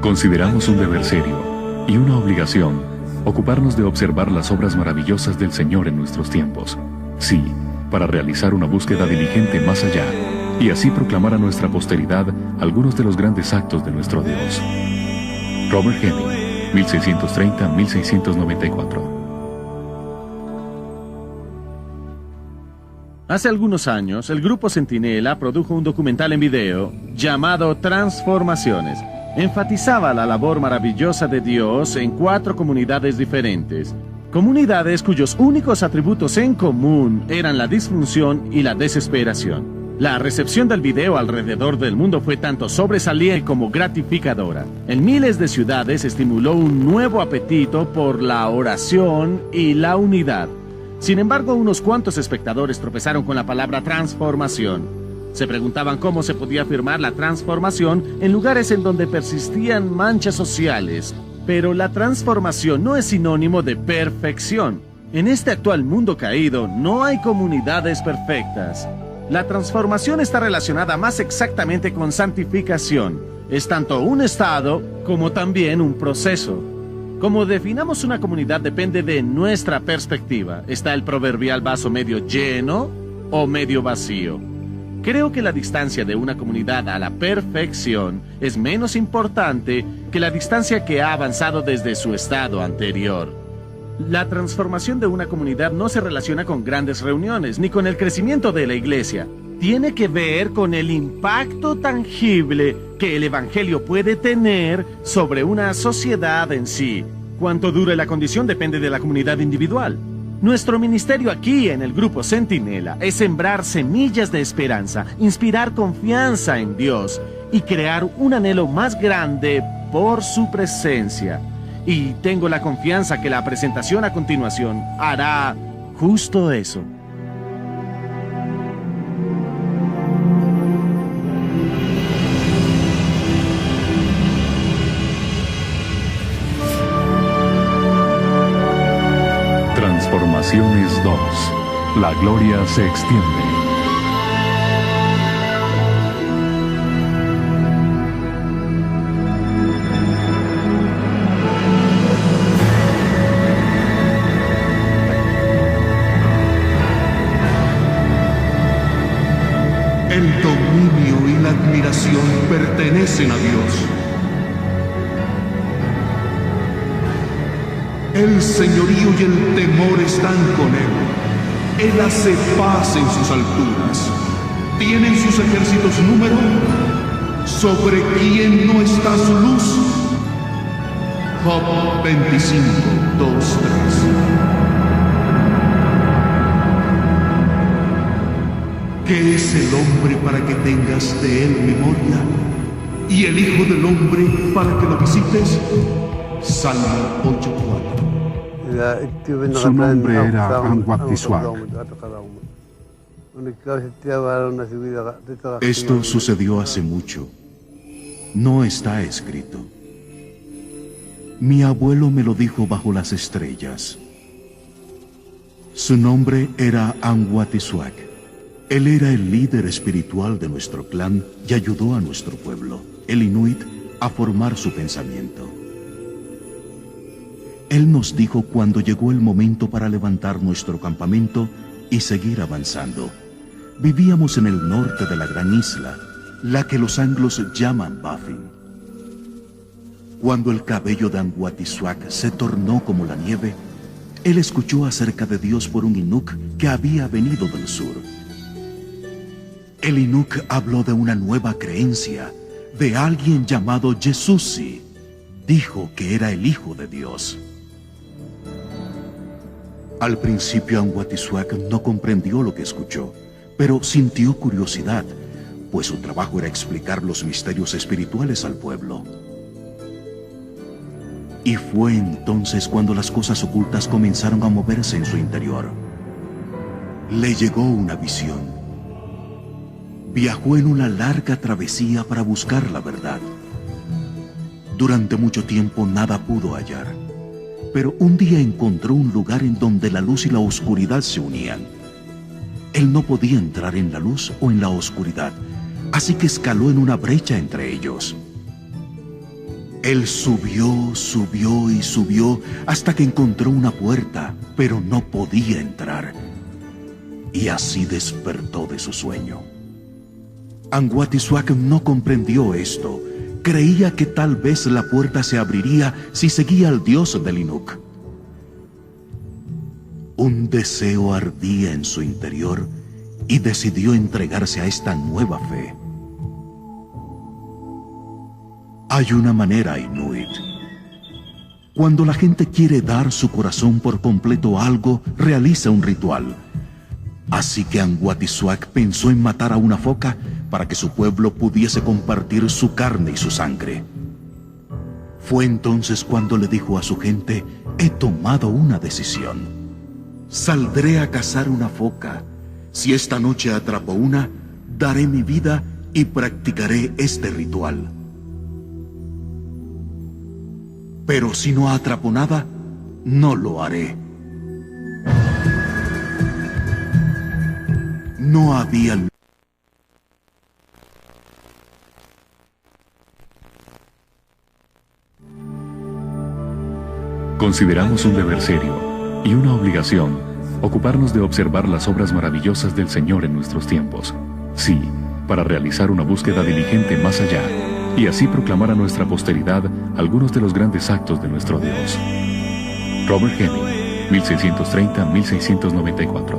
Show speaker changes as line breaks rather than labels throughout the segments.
Consideramos un deber serio y una obligación ocuparnos de observar las obras maravillosas del Señor en nuestros tiempos. Sí, para realizar una búsqueda diligente más allá y así proclamar a nuestra posteridad algunos de los grandes actos de nuestro Dios. Robert Heming, 1630-1694.
Hace algunos años, el Grupo Centinela produjo un documental en video llamado Transformaciones. Enfatizaba la labor maravillosa de Dios en 4 comunidades diferentes. Comunidades cuyos únicos atributos en común eran la disfunción y la desesperación. La recepción del video alrededor del mundo fue tanto sobresaliente como gratificadora. En miles de ciudades estimuló un nuevo apetito por la oración y la unidad. Sin embargo, unos cuantos espectadores tropezaron con la palabra transformación. Se preguntaban cómo se podía afirmar la transformación en lugares en donde persistían manchas sociales. Pero la transformación no es sinónimo de perfección. En este actual mundo caído, no hay comunidades perfectas. La transformación está relacionada más exactamente con santificación. Es tanto un estado como también un proceso. Como definamos una comunidad depende de nuestra perspectiva. Está el proverbial vaso medio lleno o medio vacío. Creo que la distancia de una comunidad a la perfección es menos importante que la distancia que ha avanzado desde su estado anterior. La transformación de una comunidad no se relaciona con grandes reuniones ni con el crecimiento de la iglesia. Tiene que ver con el impacto tangible que el Evangelio puede tener sobre una sociedad en sí. Cuánto dure la condición depende de la comunidad individual. Nuestro ministerio aquí en el Grupo Centinela es sembrar semillas de esperanza, inspirar confianza en Dios y crear un anhelo más grande por su presencia. Y tengo la confianza que la presentación a continuación hará justo eso.
Transformaciones 2. La gloria se extiende.
El dominio y la admiración pertenecen a Dios. El señorío y el temor están con Él. Él hace paz en sus alturas. ¿Tienen sus ejércitos número? ¿Sobre quién no está su luz? Job 25, 2, 3. ¿Qué es el hombre para que tengas de él memoria? ¿Y el hijo del hombre para que lo visites? Salmo 8:4.
Su nombre era Anguatisuac.
Esto sucedió hace mucho. No está escrito. Mi abuelo me lo dijo bajo las estrellas. Su nombre era Anguatisuac. Él era el líder espiritual de nuestro clan y ayudó a nuestro pueblo, el Inuit, a formar su pensamiento. Él nos dijo cuando llegó el momento para levantar nuestro campamento y seguir avanzando. Vivíamos en el norte de la gran isla, la que los anglos llaman Baffin. Cuando el cabello de Anguatisuac se tornó como la nieve, él escuchó acerca de Dios por un Inuk que había venido del sur. El Inuk habló de una nueva creencia, de alguien llamado Yesusi. Dijo que era el Hijo de Dios. Al principio Anguatisuac no comprendió lo que escuchó, pero sintió curiosidad, pues su trabajo era explicar los misterios espirituales al pueblo. Y fue entonces cuando las cosas ocultas comenzaron a moverse en su interior. Le llegó una visión. Viajó en una larga travesía para buscar la verdad. Durante mucho tiempo nada pudo hallar, pero un día encontró un lugar en donde la luz y la oscuridad se unían. Él no podía entrar en la luz o en la oscuridad, así que escaló en una brecha entre ellos. Él subió, subió y subió hasta que encontró una puerta, pero no podía entrar. Y así despertó de su sueño. Anguatisuak no comprendió esto. Creía que tal vez la puerta se abriría si seguía al dios del Inuk. Un deseo ardía en su interior y decidió entregarse a esta nueva fe. Hay una manera inuit. Cuando la gente quiere dar su corazón por completo a algo, realiza un ritual. Así que Anguatisuak pensó en matar a una foca para que su pueblo pudiese compartir su carne y su sangre. Fue entonces cuando le dijo a su gente: he tomado una decisión. Saldré a cazar una foca. Si esta noche atrapo una, daré mi vida y practicaré este ritual. Pero si no atrapo nada, no lo haré. No había...
Consideramos un deber serio y una obligación ocuparnos de observar las obras maravillosas del Señor en nuestros tiempos. Sí, para realizar una búsqueda diligente más allá y así proclamar a nuestra posteridad algunos de los grandes actos de nuestro Dios. Robert Heming, 1630-1694.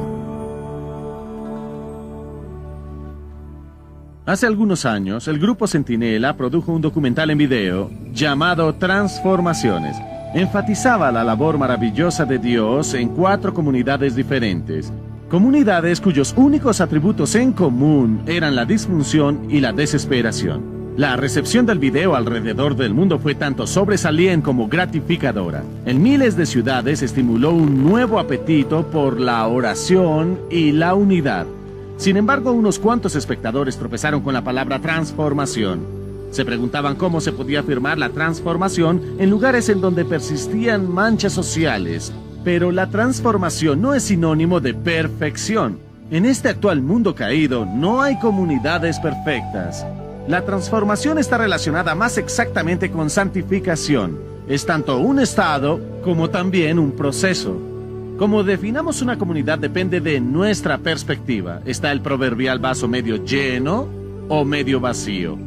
Hace algunos años, el grupo Centinela produjo un documental en video llamado Transformaciones. Enfatizaba la labor maravillosa de Dios en 4 comunidades diferentes. Comunidades cuyos únicos atributos en común eran la disfunción y la desesperación. La recepción del video alrededor del mundo fue tanto sobresaliente como gratificadora. En miles de ciudades estimuló un nuevo apetito por la oración y la unidad. Sin embargo, unos cuantos espectadores tropezaron con la palabra transformación. Se preguntaban cómo se podía afirmar la transformación en lugares en donde persistían manchas sociales. Pero la transformación no es sinónimo de perfección. En este actual mundo caído no hay comunidades perfectas. La transformación está relacionada más exactamente con santificación. Es tanto un estado como también un proceso. Como definamos una comunidad depende de nuestra perspectiva. Está el proverbial vaso medio lleno o medio vacío.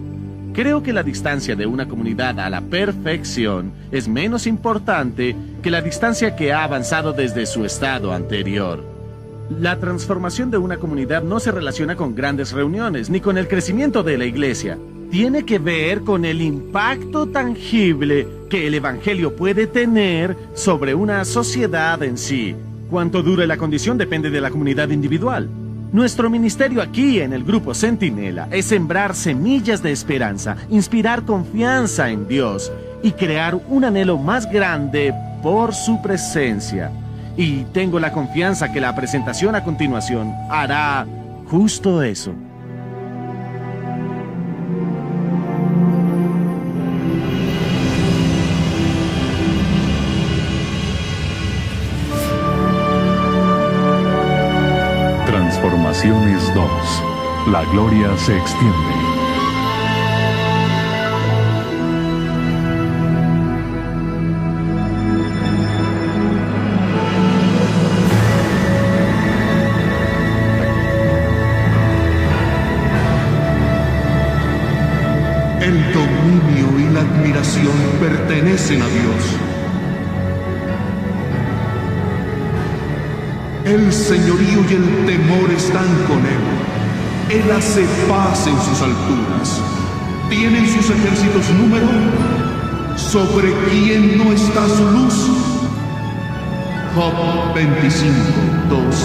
Creo que la distancia de una comunidad a la perfección es menos importante que la distancia que ha avanzado desde su estado anterior. La transformación de una comunidad no se relaciona con grandes reuniones ni con el crecimiento de la iglesia. Tiene que ver con el impacto tangible que el evangelio puede tener sobre una sociedad en sí. Cuánto dure la condición depende de la comunidad individual. Nuestro ministerio aquí en el grupo Centinela es sembrar semillas de esperanza, inspirar confianza en Dios y crear un anhelo más grande por su presencia. Y tengo la confianza que la presentación a continuación hará justo eso.
Transformaciones 2. La gloria se extiende.
El dominio y la admiración pertenecen a Dios. El señorío y el temor están con Él. Él hace paz en sus alturas. ¿Tienen sus ejércitos número? ¿Sobre quién no está su luz? Job 25, 2, 3.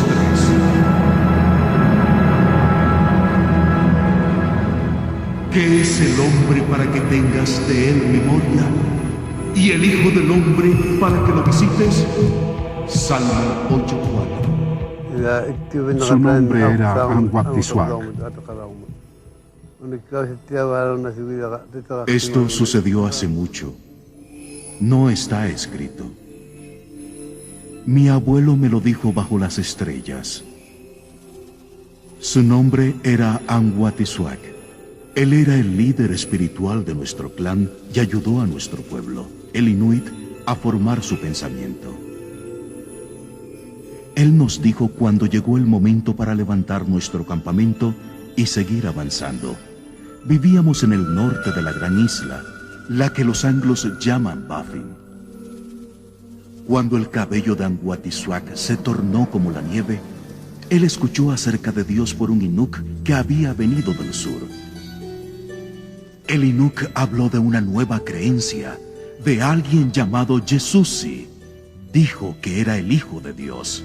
¿Qué es el hombre para que tengas de él memoria? ¿Y el hijo del hombre para que lo visites? Salmo 8:4.
Su nombre era Anguatisuak.
Esto sucedió hace mucho. No está escrito. Mi abuelo me lo dijo bajo las estrellas. Su nombre era Anguatisuak. Él era el líder espiritual de nuestro clan y ayudó a nuestro pueblo, el Inuit, a formar su pensamiento. Él nos dijo cuando llegó el momento para levantar nuestro campamento y seguir avanzando. Vivíamos en el norte de la gran isla, la que los anglos llaman Baffin. Cuando el cabello de Anguatisuac se tornó como la nieve, él escuchó acerca de Dios por un Inuk que había venido del sur. El Inuk habló de una nueva creencia, de alguien llamado Yesusi. Dijo que era el Hijo de Dios.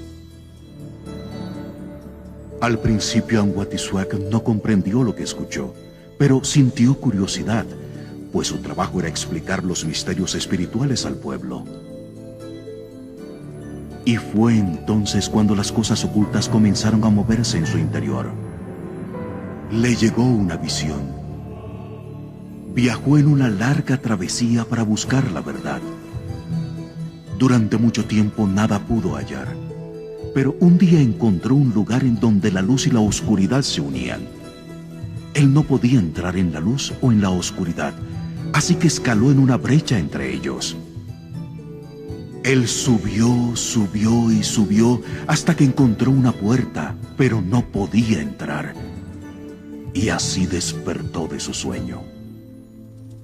Al principio Anguatisuac no comprendió lo que escuchó, pero sintió curiosidad, pues su trabajo era explicar los misterios espirituales al pueblo. Y fue entonces cuando las cosas ocultas comenzaron a moverse en su interior. Le llegó una visión. Viajó en una larga travesía para buscar la verdad. Durante mucho tiempo nada pudo hallar, pero un día encontró un lugar en donde la luz y la oscuridad se unían. Él no podía entrar en la luz o en la oscuridad, así que escaló en una brecha entre ellos. Él subió, subió y subió hasta que encontró una puerta, pero no podía entrar. Y así despertó de su sueño.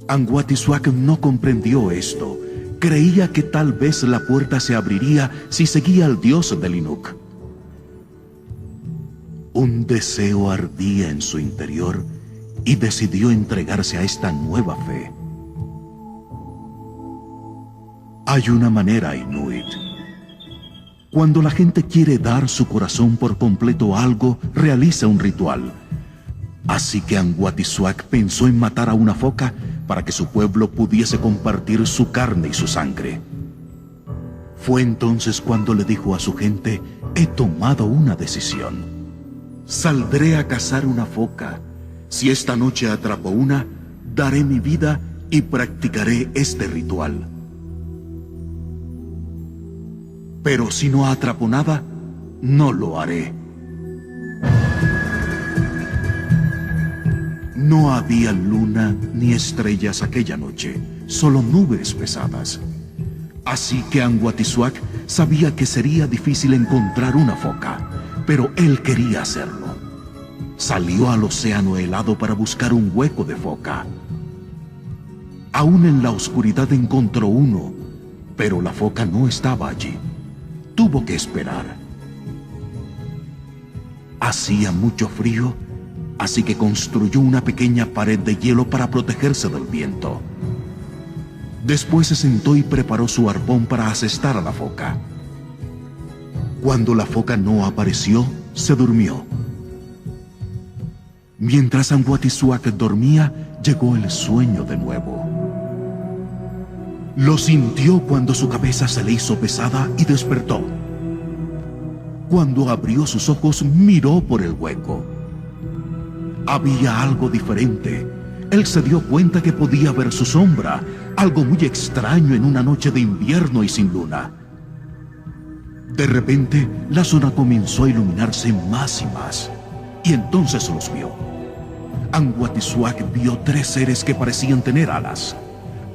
Anguatisuac no comprendió esto. Creía que tal vez la puerta se abriría si seguía al dios del Inuk. Un deseo ardía en su interior y decidió entregarse a esta nueva fe. Hay una manera Inuit. Cuando la gente quiere dar su corazón por completo a algo, realiza un ritual. Así que Anguatisuac pensó en matar a una foca para que su pueblo pudiese compartir su carne y su sangre. Fue entonces cuando le dijo a su gente: he tomado una decisión. Saldré a cazar una foca. Si esta noche atrapo una, daré mi vida y practicaré este ritual. Pero si no atrapo nada, no lo haré. No había luna ni estrellas aquella noche, solo nubes pesadas. Así que Anguatisuac sabía que sería difícil encontrar una foca, pero él quería hacerlo. Salió al océano helado para buscar un hueco de foca. Aún en la oscuridad encontró uno, pero la foca no estaba allí. Tuvo que esperar. Hacía mucho frío, así que construyó una pequeña pared de hielo para protegerse del viento. Después se sentó y preparó su arpón para asestar a la foca. Cuando la foca no apareció, se durmió. Mientras Anguatisuac dormía, llegó el sueño de nuevo. Lo sintió cuando su cabeza se le hizo pesada y despertó. Cuando abrió sus ojos, miró por el hueco. Había algo diferente. Él se dio cuenta que podía ver su sombra, algo muy extraño en una noche de invierno y sin luna. De repente, la zona comenzó a iluminarse más y más, y entonces los vio. Anguatisuac vio tres seres que parecían tener alas.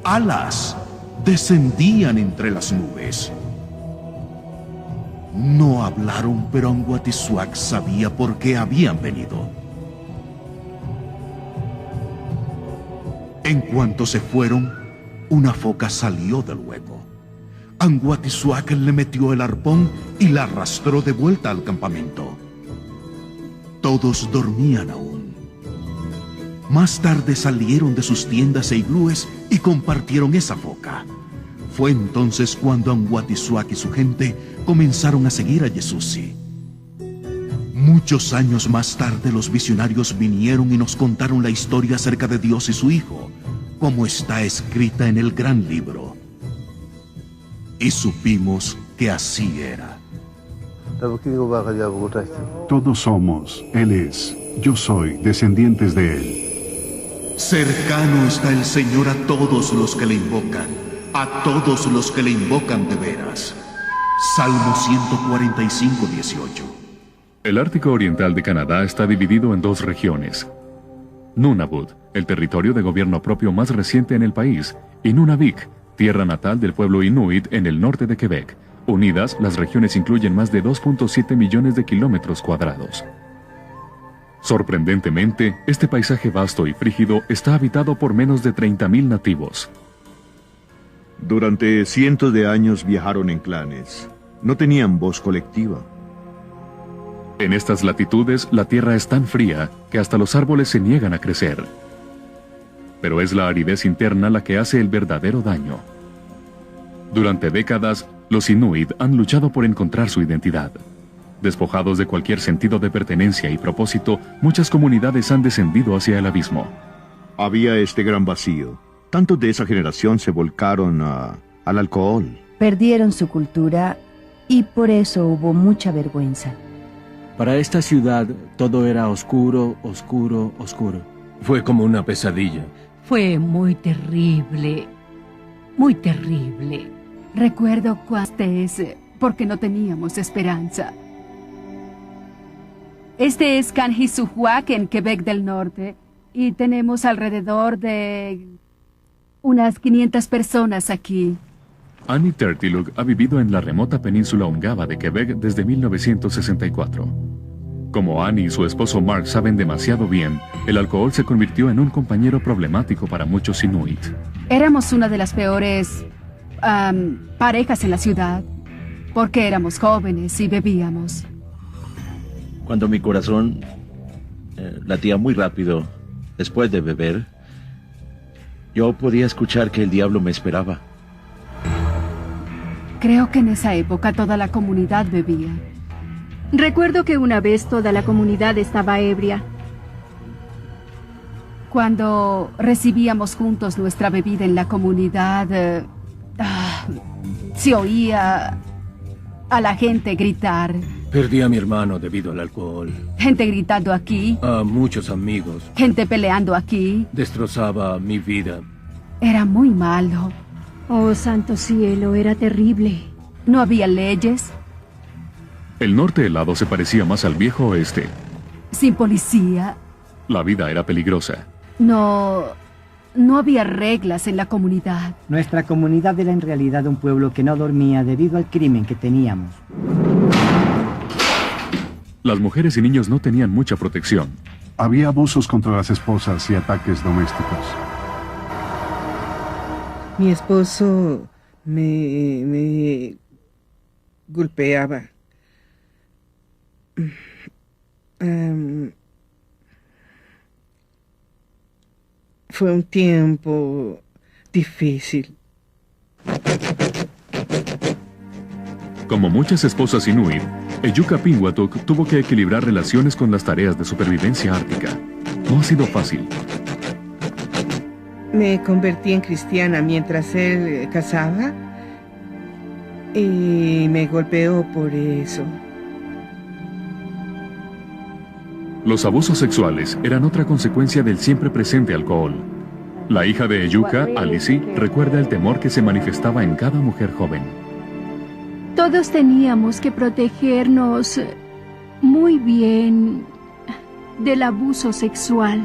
¡Alas! Descendían entre las nubes. No hablaron, pero Anguatisuac sabía por qué habían venido. En cuanto se fueron, una foca salió del hueco. Anguatisuac le metió el arpón y la arrastró de vuelta al campamento. Todos dormían aún. Más tarde salieron de sus tiendas e iglúes y compartieron esa foca. Fue entonces cuando Anguatisuac y su gente comenzaron a seguir a Yesusi. Muchos años más tarde los visionarios vinieron y nos contaron la historia acerca de Dios y su Hijo, como está escrita en el gran libro. Y supimos que así era.
Todos somos, Él es, yo soy, descendientes de Él.
Cercano está el Señor a todos los que le invocan, a todos los que le invocan de veras. Salmo 145, 18.
El Ártico Oriental de Canadá está dividido en dos regiones. Nunavut, el territorio de gobierno propio más reciente en el país, y Nunavik, tierra natal del pueblo inuit en el norte de Quebec. Unidas, las regiones incluyen más de 2.7 millones de kilómetros cuadrados. Sorprendentemente, este paisaje vasto y frígido está habitado por menos de 30.000 nativos.
Durante cientos de años viajaron en clanes. No tenían voz colectiva.
En estas latitudes, la tierra es tan fría que hasta los árboles se niegan a crecer. Pero es la aridez interna la que hace el verdadero daño. Durante décadas, los inuit han luchado por encontrar su identidad. Despojados de cualquier sentido de pertenencia y propósito, muchas comunidades han descendido hacia el abismo.
Había este gran vacío. Tantos de esa generación se volcaron al alcohol.
Perdieron su cultura y por eso hubo mucha vergüenza.
Para esta ciudad todo era oscuro, oscuro, oscuro.
Fue como una pesadilla.
Fue muy terrible, muy terrible.
Recuerdo cuando porque no teníamos esperanza. Este es Kanhisuhuac en Quebec del Norte y tenemos alrededor de unas 500 personas aquí.
Annie Tertiluk ha vivido en la remota península Ungava de Quebec desde 1964. Como Annie y su esposo Mark saben demasiado bien, el alcohol se convirtió en un compañero problemático para muchos inuit.
Éramos una de las peores parejas en la ciudad, porque éramos jóvenes y bebíamos.
Cuando mi corazón latía muy rápido después de beber, yo podía escuchar que el diablo me esperaba.
Creo que en esa época toda la comunidad bebía.
Recuerdo que una vez toda la comunidad estaba ebria.
Cuando recibíamos juntos nuestra bebida en la comunidad, se oía a la gente gritar.
Perdí a mi hermano debido al alcohol.
Gente gritando aquí.
A muchos amigos.
Gente peleando aquí.
Destrozaba mi vida.
Era muy malo.
Oh, santo cielo, era terrible.
No había leyes.
El norte helado se parecía más al viejo oeste.
Sin policía.
La vida era peligrosa.
No había reglas en la comunidad.
Nuestra comunidad era en realidad un pueblo que no dormía debido al crimen que teníamos.
Las mujeres y niños no tenían mucha protección.
Había abusos contra las esposas y ataques domésticos.
Mi esposo me golpeaba. Fue un tiempo difícil.
Como muchas esposas inuit, Ejuka Pinguatuk tuvo que equilibrar relaciones con las tareas de supervivencia ártica. No ha sido fácil.
Me convertí en cristiana mientras él cazaba y me golpeó por eso.
Los abusos sexuales eran otra consecuencia del siempre presente alcohol. La hija de Ejuka, Alice, recuerda el temor que se manifestaba en cada mujer joven.
Todos teníamos que protegernos muy bien del abuso sexual.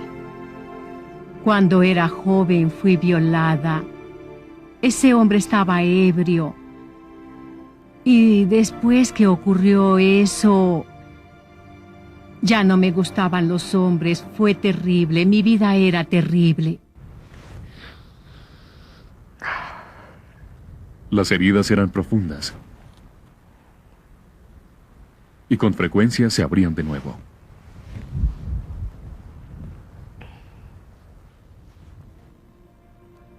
Cuando era joven fui violada. Ese hombre estaba ebrio. Y después que ocurrió eso, ya no me gustaban los hombres. Fue terrible. Mi vida era terrible.
Las heridas eran profundas. Y con frecuencia se abrían de nuevo.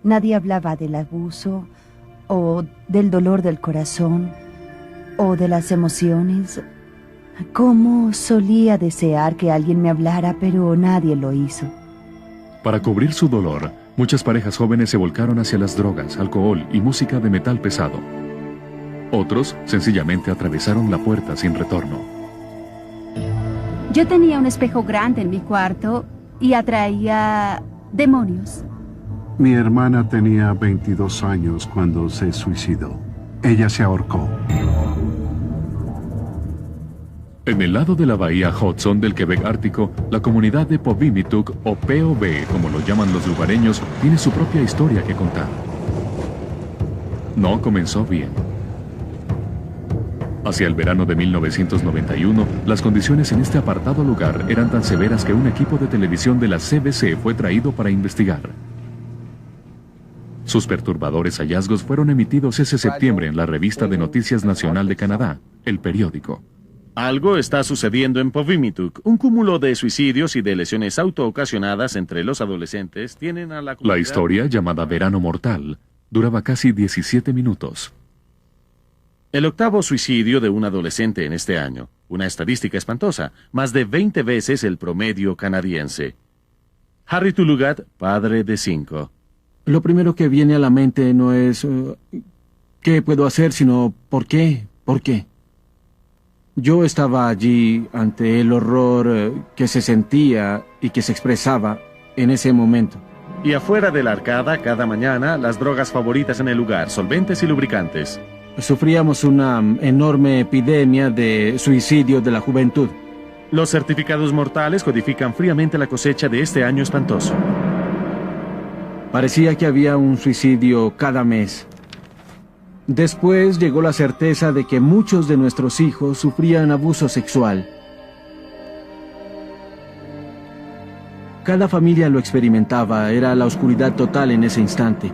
Nadie hablaba del abuso, o del dolor del corazón, o de las emociones. Cómo solía desear que alguien me hablara, pero nadie lo hizo.
Para cubrir su dolor, muchas parejas jóvenes se volcaron hacia las drogas, alcohol y música de metal pesado. Otros sencillamente atravesaron la puerta sin retorno.
Yo tenía un espejo grande en mi cuarto y atraía demonios.
Mi hermana tenía 22 años cuando se suicidó. Ella se ahorcó.
En el lado de la bahía Hudson del Quebec Ártico, la comunidad de Povimituk, o POV, como lo llaman los lugareños, tiene su propia historia que contar. No comenzó bien. Hacia el verano de 1991, las condiciones en este apartado lugar eran tan severas que un equipo de televisión de la CBC fue traído para investigar. Sus perturbadores hallazgos fueron emitidos ese septiembre en la revista de Noticias Nacional de Canadá, El Periódico.
Algo está sucediendo en Povimituk. Un cúmulo de suicidios y de lesiones autoocasionadas entre los adolescentes tienen a la comunidad...
La historia, llamada Verano Mortal, duraba casi 17 minutos.
El octavo suicidio de un adolescente en este año. Una estadística espantosa. Más de 20 veces el promedio canadiense. Harry Tulugat, padre de 5.
Lo primero que viene a la mente no es ¿qué puedo hacer?, sino ¿por qué? ¿Por qué? Yo estaba allí ante el horror que se sentía y que se expresaba en ese momento.
Y afuera de la arcada, cada mañana, las drogas favoritas en el lugar, solventes y lubricantes.
Sufríamos una enorme epidemia de suicidio de la juventud.
Los certificados mortales codifican fríamente la cosecha de este año espantoso.
Parecía que había un suicidio cada mes. Después llegó la certeza de que muchos de nuestros hijos sufrían abuso sexual. Cada familia lo experimentaba, era la oscuridad total en ese instante.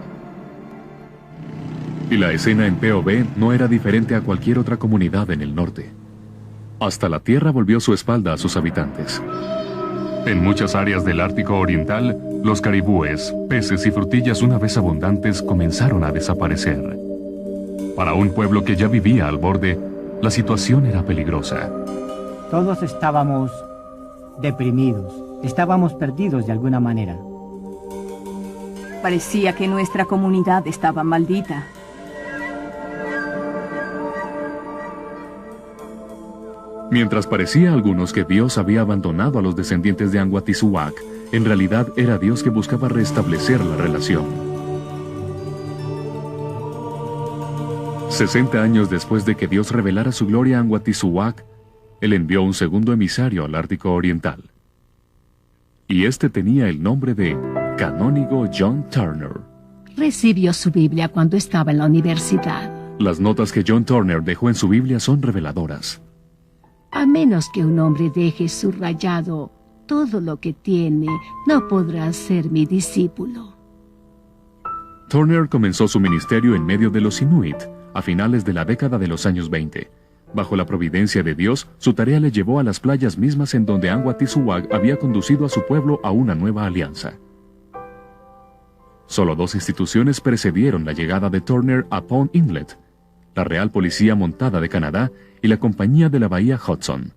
Y la escena en POV no era diferente a cualquier otra comunidad en el norte. Hasta la tierra volvió su espalda a sus habitantes. En muchas áreas del Ártico Oriental, los caribúes, peces y frutillas una vez abundantes comenzaron a desaparecer. Para un pueblo que ya vivía al borde, la situación era peligrosa.
Todos estábamos deprimidos, estábamos perdidos de alguna manera.
Parecía que nuestra comunidad estaba maldita.
Mientras parecía a algunos que Dios había abandonado a los descendientes de Anguatisuac, en realidad era Dios que buscaba restablecer la relación. 60 años después de que Dios revelara su gloria a Anguatisuac, Él envió un segundo emisario al Ártico Oriental. Y este tenía el nombre de Canónigo John Turner.
Recibió su Biblia cuando estaba en la universidad.
Las notas que John Turner dejó en su Biblia son reveladoras.
A menos que un hombre deje subrayado todo lo que tiene, no podrá ser mi discípulo.
Turner comenzó su ministerio en medio de los Inuit, a finales de la década de los años 20. Bajo la providencia de Dios, su tarea le llevó a las playas mismas en donde Anguatisuac había conducido a su pueblo a una nueva alianza. Solo 2 instituciones precedieron la llegada de Turner a Pond Inlet: la Real Policía Montada de Canadá y la Compañía de la Bahía Hudson.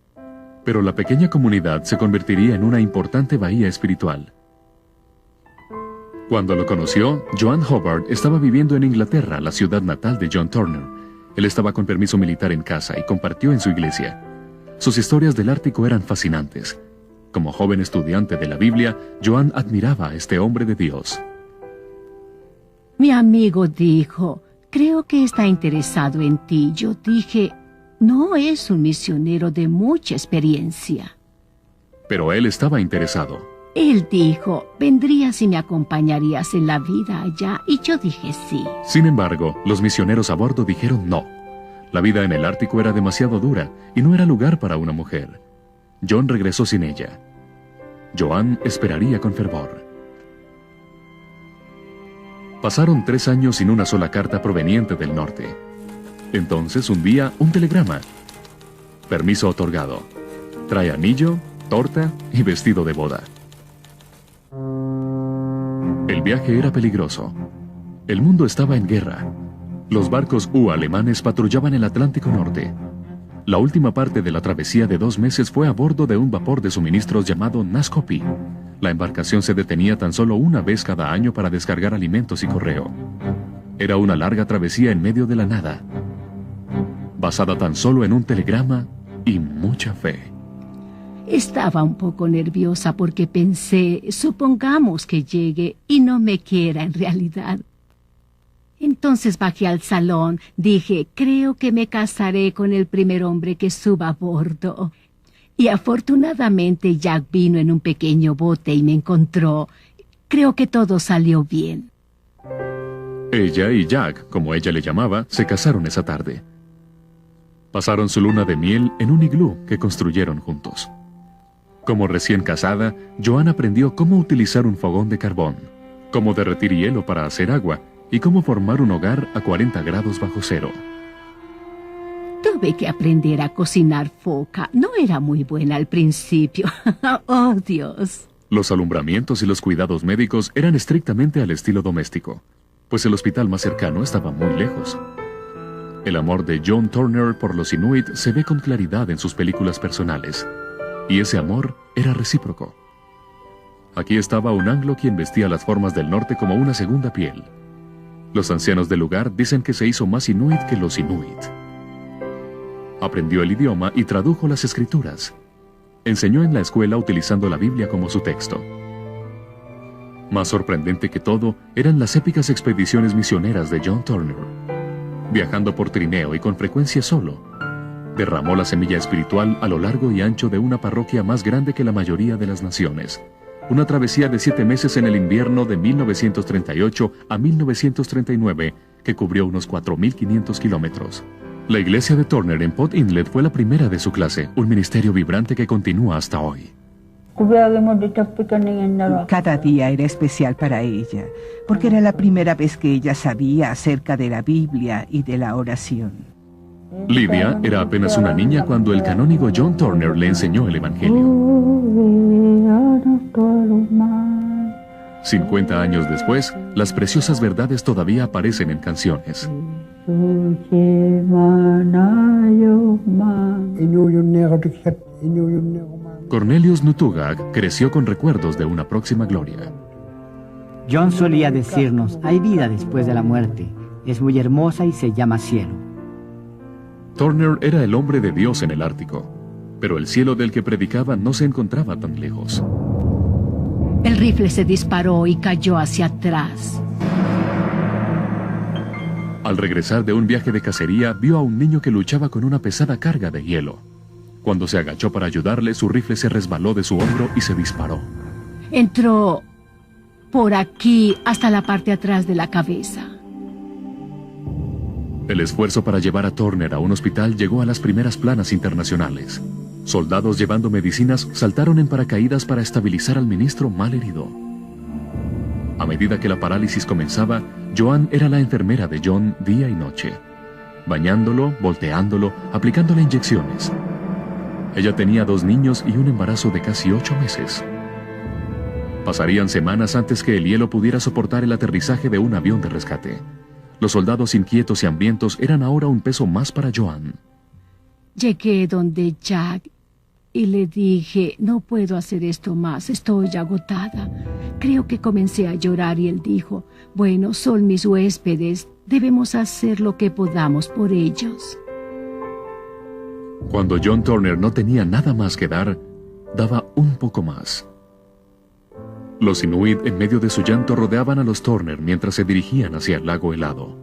Pero la pequeña comunidad se convertiría en una importante bahía espiritual. Cuando lo conoció, Joan Hobart estaba viviendo en Inglaterra, la ciudad natal de John Turner. Él estaba con permiso militar en casa y compartió en su iglesia. Sus historias del Ártico eran fascinantes. Como joven estudiante de la Biblia, Joan admiraba a este hombre de Dios.
Mi amigo dijo, creo que está interesado en ti. Yo dije, no es un misionero de mucha experiencia.
Pero él estaba interesado.
Él dijo, vendrías y me acompañarías en la vida allá, y yo dije sí.
Sin embargo, los misioneros a bordo dijeron no. La vida en el Ártico era demasiado dura y no era lugar para una mujer. John regresó sin ella. Joan esperaría con fervor. Pasaron 3 años sin una sola carta proveniente del norte. Entonces, un día, un telegrama. Permiso otorgado. Trae anillo, torta y vestido de boda. El viaje era peligroso. El mundo estaba en guerra. Los barcos alemanes patrullaban el Atlántico Norte. La última parte de la travesía de 2 meses fue a bordo de un vapor de suministros llamado Nascopi. La embarcación se detenía tan solo una vez cada año para descargar alimentos y correo. Era una larga travesía en medio de la nada, basada tan solo en un telegrama y mucha fe.
Estaba un poco nerviosa porque pensé, supongamos que llegue y no me quiera en realidad. Entonces bajé al salón, dije, creo que me casaré con el primer hombre que suba a bordo. Y afortunadamente Jack vino en un pequeño bote y me encontró. Creo que todo salió bien.
Ella y Jack, como ella le llamaba, se casaron esa tarde. Pasaron su luna de miel en un iglú que construyeron juntos. Como recién casada, Joan aprendió cómo utilizar un fogón de carbón, cómo derretir hielo para hacer agua y cómo formar un hogar a 40 grados bajo cero.
Tuve que aprender a cocinar foca. No era muy buena al principio. ¡Oh, Dios!
Los alumbramientos y los cuidados médicos eran estrictamente al estilo doméstico, pues el hospital más cercano estaba muy lejos. El amor de John Turner por los Inuit se ve con claridad en sus películas personales, y ese amor era recíproco. Aquí estaba un anglo quien vestía las formas del norte como una segunda piel. Los ancianos del lugar dicen que se hizo más Inuit que los Inuit. Aprendió el idioma y tradujo las escrituras. Enseñó en la escuela utilizando la Biblia como su texto. Más sorprendente que todo eran las épicas expediciones misioneras de John Turner. Viajando por trineo y con frecuencia solo, derramó la semilla espiritual a lo largo y ancho de una parroquia más grande que la mayoría de las naciones. Una travesía de 7 meses en el invierno de 1938 a 1939 que cubrió unos 4.500 kilómetros. La iglesia de Turner en Port Inlet fue la primera de su clase, un ministerio vibrante que continúa hasta hoy.
Cada día era especial para ella, porque era la primera vez que ella sabía acerca de la Biblia y de la oración.
Lydia era apenas una niña cuando el canónigo John Turner le enseñó el Evangelio. 50 años después, las preciosas verdades todavía aparecen en canciones. Cornelius Nutugag creció con recuerdos de una próxima gloria.
John solía decirnos, hay vida después de la muerte. Es muy hermosa y se llama cielo.
Turner era el hombre de Dios en el Ártico, pero el cielo del que predicaba no se encontraba tan lejos.
El rifle se disparó y cayó hacia atrás.
Al regresar de un viaje de cacería, vio a un niño que luchaba con una pesada carga de hielo. Cuando se agachó para ayudarle, su rifle se resbaló de su hombro y se disparó.
Entró por aquí hasta la parte atrás de la cabeza.
El esfuerzo para llevar a Turner a un hospital llegó a las primeras planas internacionales. Soldados llevando medicinas saltaron en paracaídas para estabilizar al ministro mal herido. A medida que la parálisis comenzaba, Joan era la enfermera de John día y noche, bañándolo, volteándolo, aplicándole inyecciones. Ella tenía 2 niños y un embarazo de casi 8 meses. Pasarían semanas antes que el hielo pudiera soportar el aterrizaje de un avión de rescate. Los soldados inquietos y hambrientos eran ahora un peso más para Joan.
Llegué donde Jack y le dije, no puedo hacer esto más, estoy agotada. Creo que comencé a llorar y él dijo, bueno, son mis huéspedes, debemos hacer lo que podamos por ellos.
Cuando John Turner no tenía nada más que dar, daba un poco más. Los Inuit en medio de su llanto rodeaban a los Turner mientras se dirigían hacia el lago helado.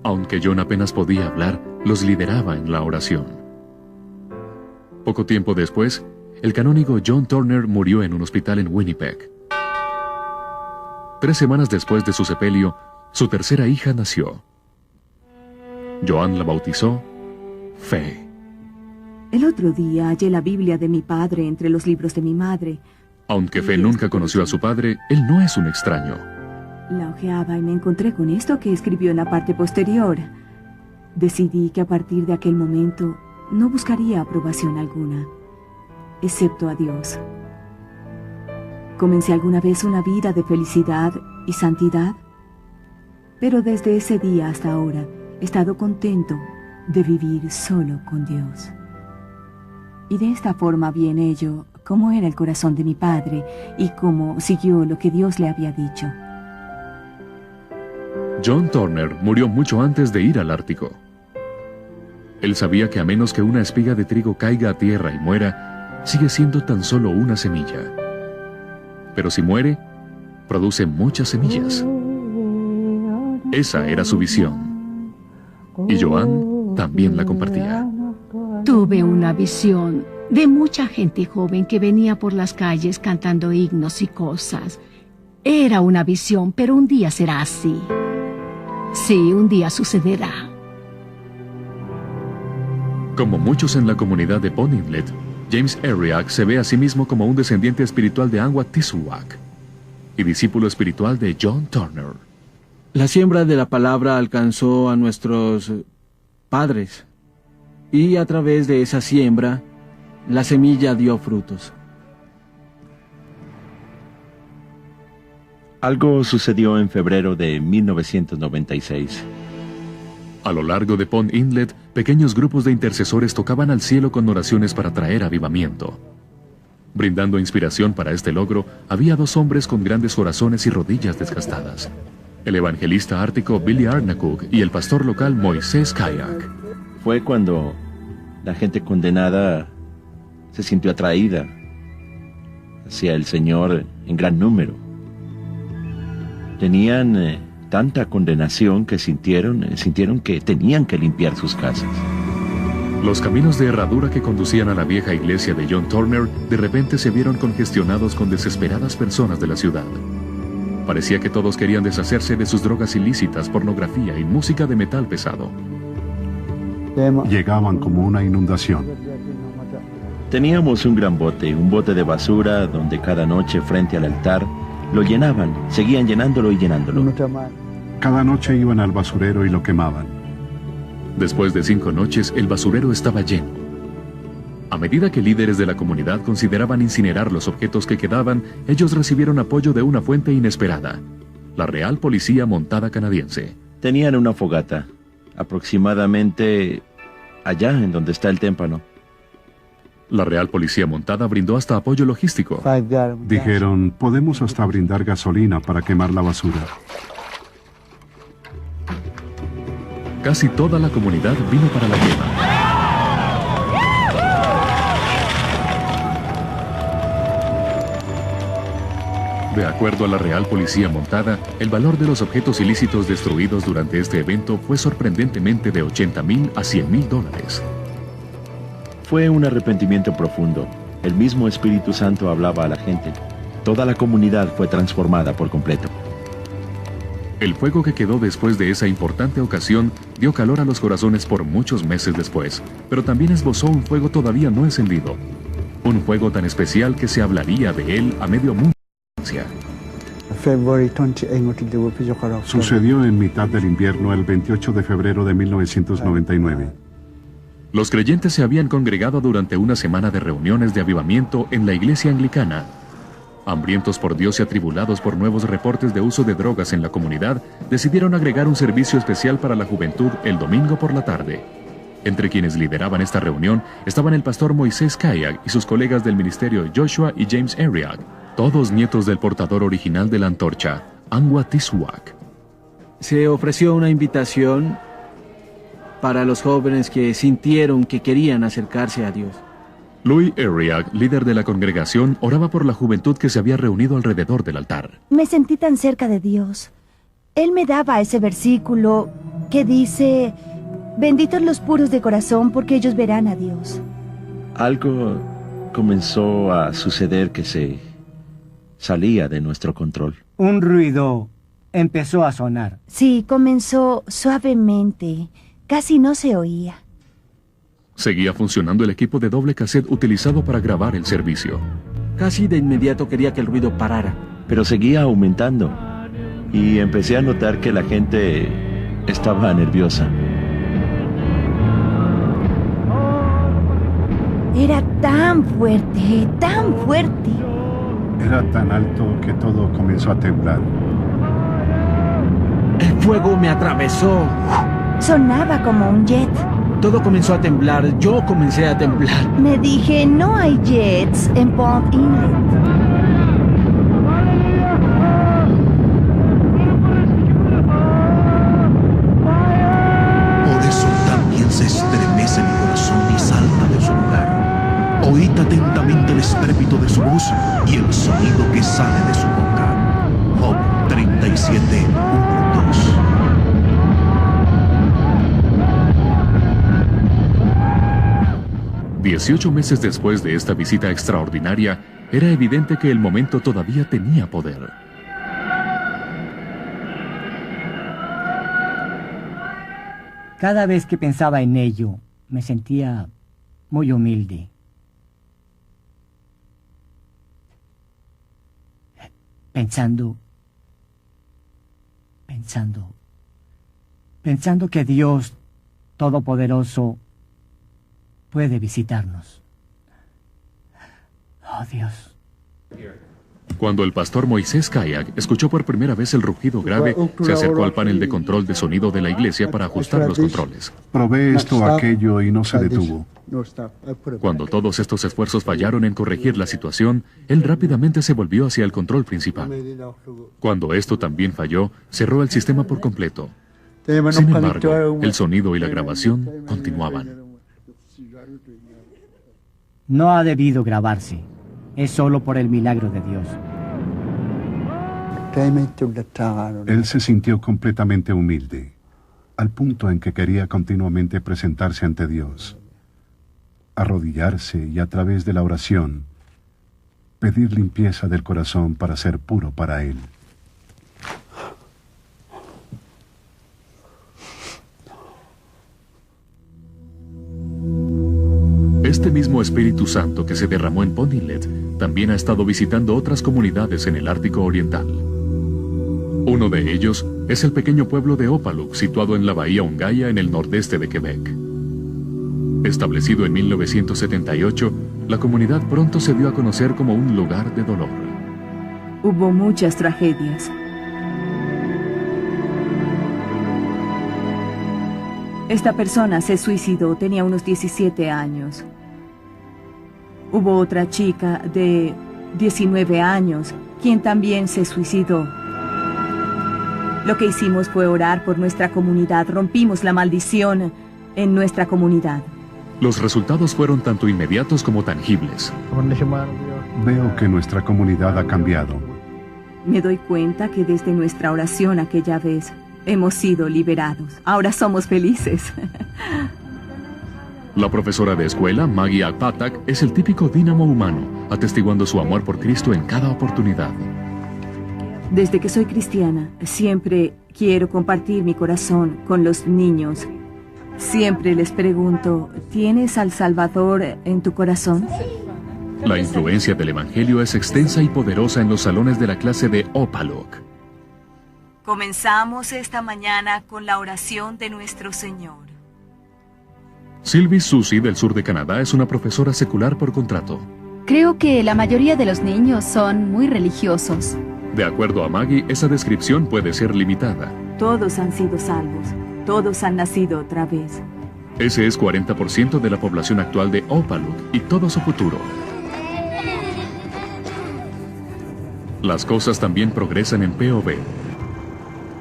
Aunque John apenas podía hablar, los lideraba en la oración. Poco tiempo después, el canónigo John Turner murió en un hospital en Winnipeg. 3 semanas después de su sepelio, su tercera hija nació. Joan la bautizó Fe.
El otro día hallé la Biblia de mi padre entre los libros de mi madre.
Aunque Fe nunca conoció a su padre, él no es un extraño.
La hojeaba y me encontré con esto que escribió en la parte posterior. Decidí que a partir de aquel momento no buscaría aprobación alguna, excepto a Dios. ¿Comencé alguna vez una vida de felicidad y santidad? Pero desde ese día hasta ahora he estado contento de vivir solo con Dios. Y de esta forma vi en ello cómo era el corazón de mi padre y cómo siguió lo que Dios le había dicho.
John Turner murió mucho antes de ir al Ártico. Él sabía que a menos que una espiga de trigo caiga a tierra y muera, sigue siendo tan solo una semilla. Pero si muere, produce muchas semillas. Esa era su visión. Y Joan también la compartía.
Tuve una visión de mucha gente joven que venía por las calles cantando himnos y cosas. Era una visión, pero un día será así. Sí, un día sucederá.
Como muchos en la comunidad de Pond Inlet, James Ariak se ve a sí mismo como un descendiente espiritual de Anguatishuac y discípulo espiritual de John Turner.
La siembra de la palabra alcanzó a nuestros padres y a través de esa siembra, la semilla dio frutos.
Algo sucedió en febrero de 1996.
A lo largo de Pond Inlet, pequeños grupos de intercesores tocaban al cielo con oraciones para traer avivamiento. Brindando inspiración para este logro, había 2 hombres con grandes corazones y rodillas desgastadas: el evangelista ártico Billy Arnacook y el pastor local Moisés Kayak.
Fue cuando la gente condenada se sintió atraída hacia el Señor en gran número. Tenían tanta condenación que sintieron que tenían que limpiar sus casas.
Los caminos de herradura que conducían a la vieja iglesia de John Turner de repente se vieron congestionados con desesperadas personas de la ciudad. Parecía que todos querían deshacerse de sus drogas ilícitas, pornografía y música de metal pesado.
Llegaban como una inundación.
Teníamos un gran bote, un bote de basura donde cada noche frente al altar lo llenaban, seguían llenándolo y llenándolo.
Cada noche iban al basurero y lo quemaban.
Después de 5 noches, el basurero estaba lleno. A medida que líderes de la comunidad consideraban incinerar los objetos que quedaban, ellos recibieron apoyo de una fuente inesperada: la Real Policía Montada Canadiense.
Tenían una fogata, aproximadamente allá en donde está el témpano.
La Real Policía Montada brindó hasta apoyo logístico.
Dijeron, podemos hasta brindar gasolina para quemar la basura.
Casi toda la comunidad vino para la quema. De acuerdo a la Real Policía Montada, el valor de los objetos ilícitos destruidos durante este evento fue sorprendentemente de $80,000 a $100,000.
Fue un arrepentimiento profundo. El mismo Espíritu Santo hablaba a la gente. Toda la comunidad fue transformada por completo.
El fuego que quedó después de esa importante ocasión dio calor a los corazones por muchos meses después, pero también esbozó un fuego todavía no encendido. Un fuego tan especial que se hablaría de él a medio mundo.
Sucedió en mitad del invierno el 28 de febrero de 1999.
Los creyentes se habían congregado durante una semana de reuniones de avivamiento en la iglesia anglicana. Hambrientos por Dios y atribulados por nuevos reportes de uso de drogas en la comunidad, decidieron agregar un servicio especial para la juventud el domingo por la tarde. Entre quienes lideraban esta reunión estaban el pastor Moisés Kayak y sus colegas del ministerio Joshua y James Ariak, todos nietos del portador original de la antorcha, Anguatishuac.
Se ofreció una invitación para los jóvenes que sintieron que querían acercarse a Dios.
Louis Ariak, líder de la congregación, oraba por la juventud que se había reunido alrededor del altar.
Me sentí tan cerca de Dios. Él me daba ese versículo que dice: benditos los puros de corazón, porque ellos verán a Dios.
Algo comenzó a suceder que se salía de nuestro control.
Un ruido empezó a sonar.
Sí, comenzó suavemente. Casi no se oía.
Seguía funcionando el equipo de doble cassette utilizado para grabar el servicio.
Casi de inmediato quería que el ruido parara.
Pero seguía aumentando. Y empecé a notar que la gente estaba nerviosa.
Era tan fuerte, tan fuerte.
Era tan alto que todo comenzó a temblar.
El fuego me atravesó.
Sonaba como un jet.
Todo comenzó a temblar. Yo comencé a temblar.
Me dije, no hay jets en Pond Inlet.
Por eso también se estremece mi corazón y salta de su lugar. Oíd atentamente el estrépito de su voz y el sonido que sale de su boca. Job 37, 1-2.
18 meses después de esta visita extraordinaria, era evidente que el momento todavía tenía poder.
Cada vez que pensaba en ello, me sentía muy humilde. Pensando que Dios Todopoderoso puede visitarnos. Oh, Dios.
Cuando el pastor Moisés Kayak escuchó por primera vez el rugido grave, se acercó al panel de control de sonido de la iglesia para ajustar los controles.
Probé esto, aquello y no se detuvo.
Cuando todos estos esfuerzos fallaron en corregir la situación, él rápidamente se volvió hacia el control principal. Cuando esto también falló, cerró el sistema por completo. Sin embargo, el sonido y la grabación continuaban.
No ha debido grabarse. Es solo por el milagro de Dios.
Él se sintió completamente humilde, al punto en que quería continuamente presentarse ante Dios, arrodillarse y a través de la oración, pedir limpieza del corazón para ser puro para Él.
Este mismo Espíritu Santo que se derramó en Ponilet también ha estado visitando otras comunidades en el Ártico Oriental. Uno de ellos es el pequeño pueblo de Opaluk, situado en la bahía Ungaya en el nordeste de Quebec. Establecido en 1978, la comunidad pronto se dio a conocer como un lugar de dolor.
Hubo muchas tragedias. Esta persona se suicidó, tenía unos 17 años. Hubo otra chica de 19 años, quien también se suicidó. Lo que hicimos fue orar por nuestra comunidad, rompimos la maldición en nuestra comunidad.
Los resultados fueron tanto inmediatos como tangibles.
Veo que nuestra comunidad ha cambiado.
Me doy cuenta que desde nuestra oración aquella vez hemos sido liberados. Ahora somos felices.
La profesora de escuela, Maggie Alpatak, es el típico dínamo humano, atestiguando su amor por Cristo en cada oportunidad.
Desde que soy cristiana, siempre quiero compartir mi corazón con los niños. Siempre les pregunto, ¿tienes al Salvador en tu corazón?
La influencia del Evangelio es extensa y poderosa en los salones de la clase de Opaluk.
Comenzamos esta mañana con la oración de nuestro Señor.
Sylvie Susie, del sur de Canadá, es una profesora secular por contrato.
Creo que la mayoría de los niños son muy religiosos.
De acuerdo a Maggie, esa descripción puede ser limitada.
Todos han sido salvos. Todos han nacido otra vez.
Ese es 40% de la población actual de Opaluk y todo su futuro. Las cosas también progresan en POV.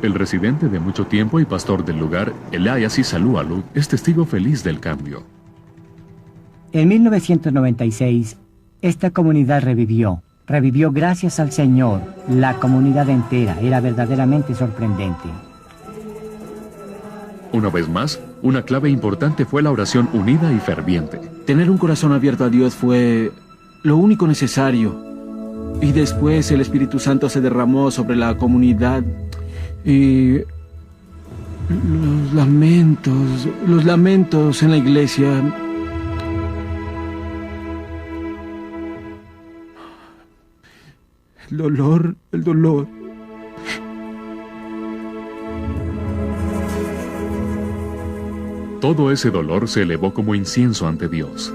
El residente de mucho tiempo y pastor del lugar, Elias Isalualuk, es testigo feliz del cambio.
En 1996, esta comunidad revivió. Revivió gracias al Señor. La comunidad entera era verdaderamente sorprendente.
Una vez más, una clave importante fue la oración unida y ferviente.
Tener un corazón abierto a Dios fue lo único necesario. Y después el Espíritu Santo se derramó sobre la comunidad. Y los lamentos en la iglesia. El dolor.
Todo ese dolor se elevó como incienso ante Dios.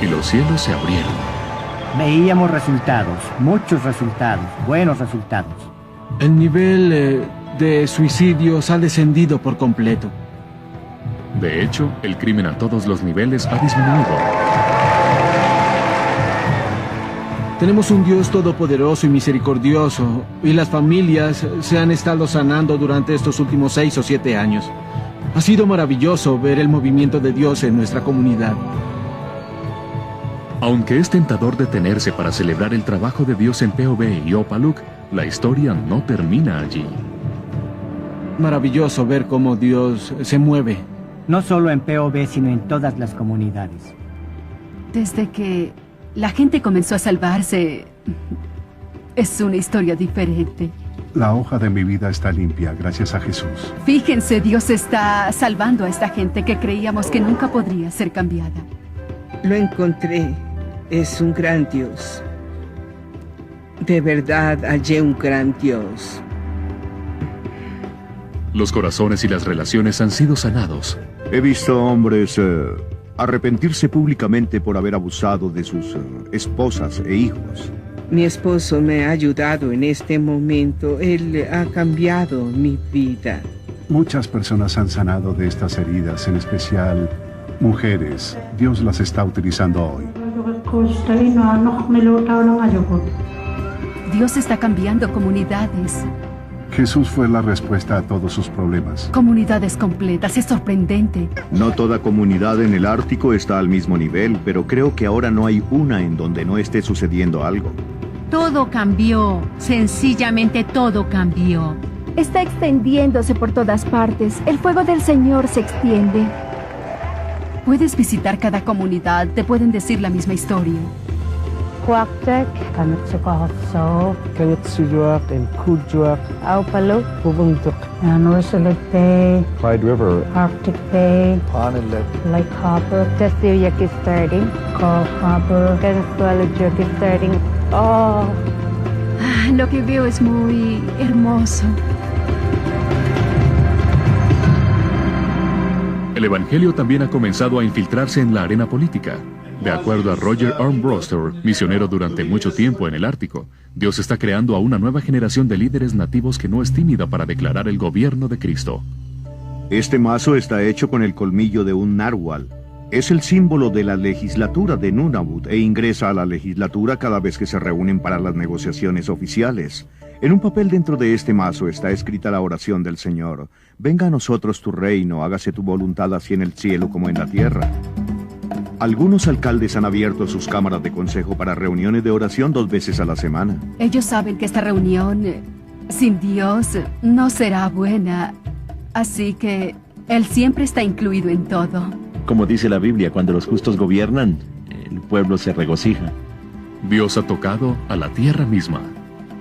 Y los cielos se abrieron.
Veíamos resultados, muchos resultados, buenos resultados.
El nivel de suicidios ha descendido por completo.
De hecho, el crimen a todos los niveles ha disminuido.
Tenemos un Dios todopoderoso y misericordioso, y las familias se han estado sanando durante estos últimos 6 o 7 años. Ha sido maravilloso ver el movimiento de Dios en nuestra comunidad.
Aunque es tentador detenerse para celebrar el trabajo de Dios en POV y Opaluk, la historia no termina allí.
Maravilloso ver cómo Dios se mueve.
No solo en POV, sino en todas las comunidades.
Desde que la gente comenzó a salvarse, es una historia diferente.
La hoja de mi vida está limpia, gracias a Jesús.
Fíjense, Dios está salvando a esta gente que creíamos que nunca podría ser cambiada.
Lo encontré. Es un gran Dios. De verdad hallé un gran Dios.
Los corazones y las relaciones han sido sanados.
He visto hombres arrepentirse públicamente por haber abusado de sus esposas e hijos.
Mi esposo me ha ayudado en este momento. Él ha cambiado mi vida.
Muchas personas han sanado de estas heridas, en especial mujeres. Dios las está utilizando hoy.
Dios está cambiando comunidades.
Jesús fue la respuesta a todos sus problemas.
Comunidades completas, es sorprendente.
No toda comunidad en el Ártico está al mismo nivel, pero creo que ahora no hay una en donde no esté sucediendo algo.
Todo cambió, sencillamente todo cambió.
Está extendiéndose por todas partes. El fuego del Señor se extiende.
Puedes visitar cada comunidad, te pueden decir la misma historia.
Huactec, Kanutsukohotso, Kayutsujuak, and Kujuak, Aupalo, Bubuntuk, Norsalite, Clyde River, Arctic Bay, Ponilet, Lake Hopper, Testiyak is starting, Call Hopper, Gansualajuk is starting. Oh.
Lo que veo es muy hermoso.
El Evangelio también ha comenzado a infiltrarse en la arena política. De acuerdo a Roger Armbruster, misionero durante mucho tiempo en el Ártico, Dios está creando a una nueva generación de líderes nativos que no es tímida para declarar el gobierno de Cristo.
Este mazo está hecho con el colmillo de un narwhal. Es el símbolo de la legislatura de Nunavut e ingresa a la legislatura cada vez que se reúnen para las negociaciones oficiales. En un papel dentro de este mazo está escrita la oración del Señor. Venga a nosotros tu reino, hágase tu voluntad así en el cielo como en la tierra. Algunos alcaldes han abierto sus cámaras de consejo para reuniones de oración 2 veces a la semana.
Ellos saben que esta reunión sin Dios no será buena, así que Él siempre está incluido en todo.
Como dice la Biblia, cuando los justos gobiernan, el pueblo se regocija.
Dios ha tocado a la tierra misma.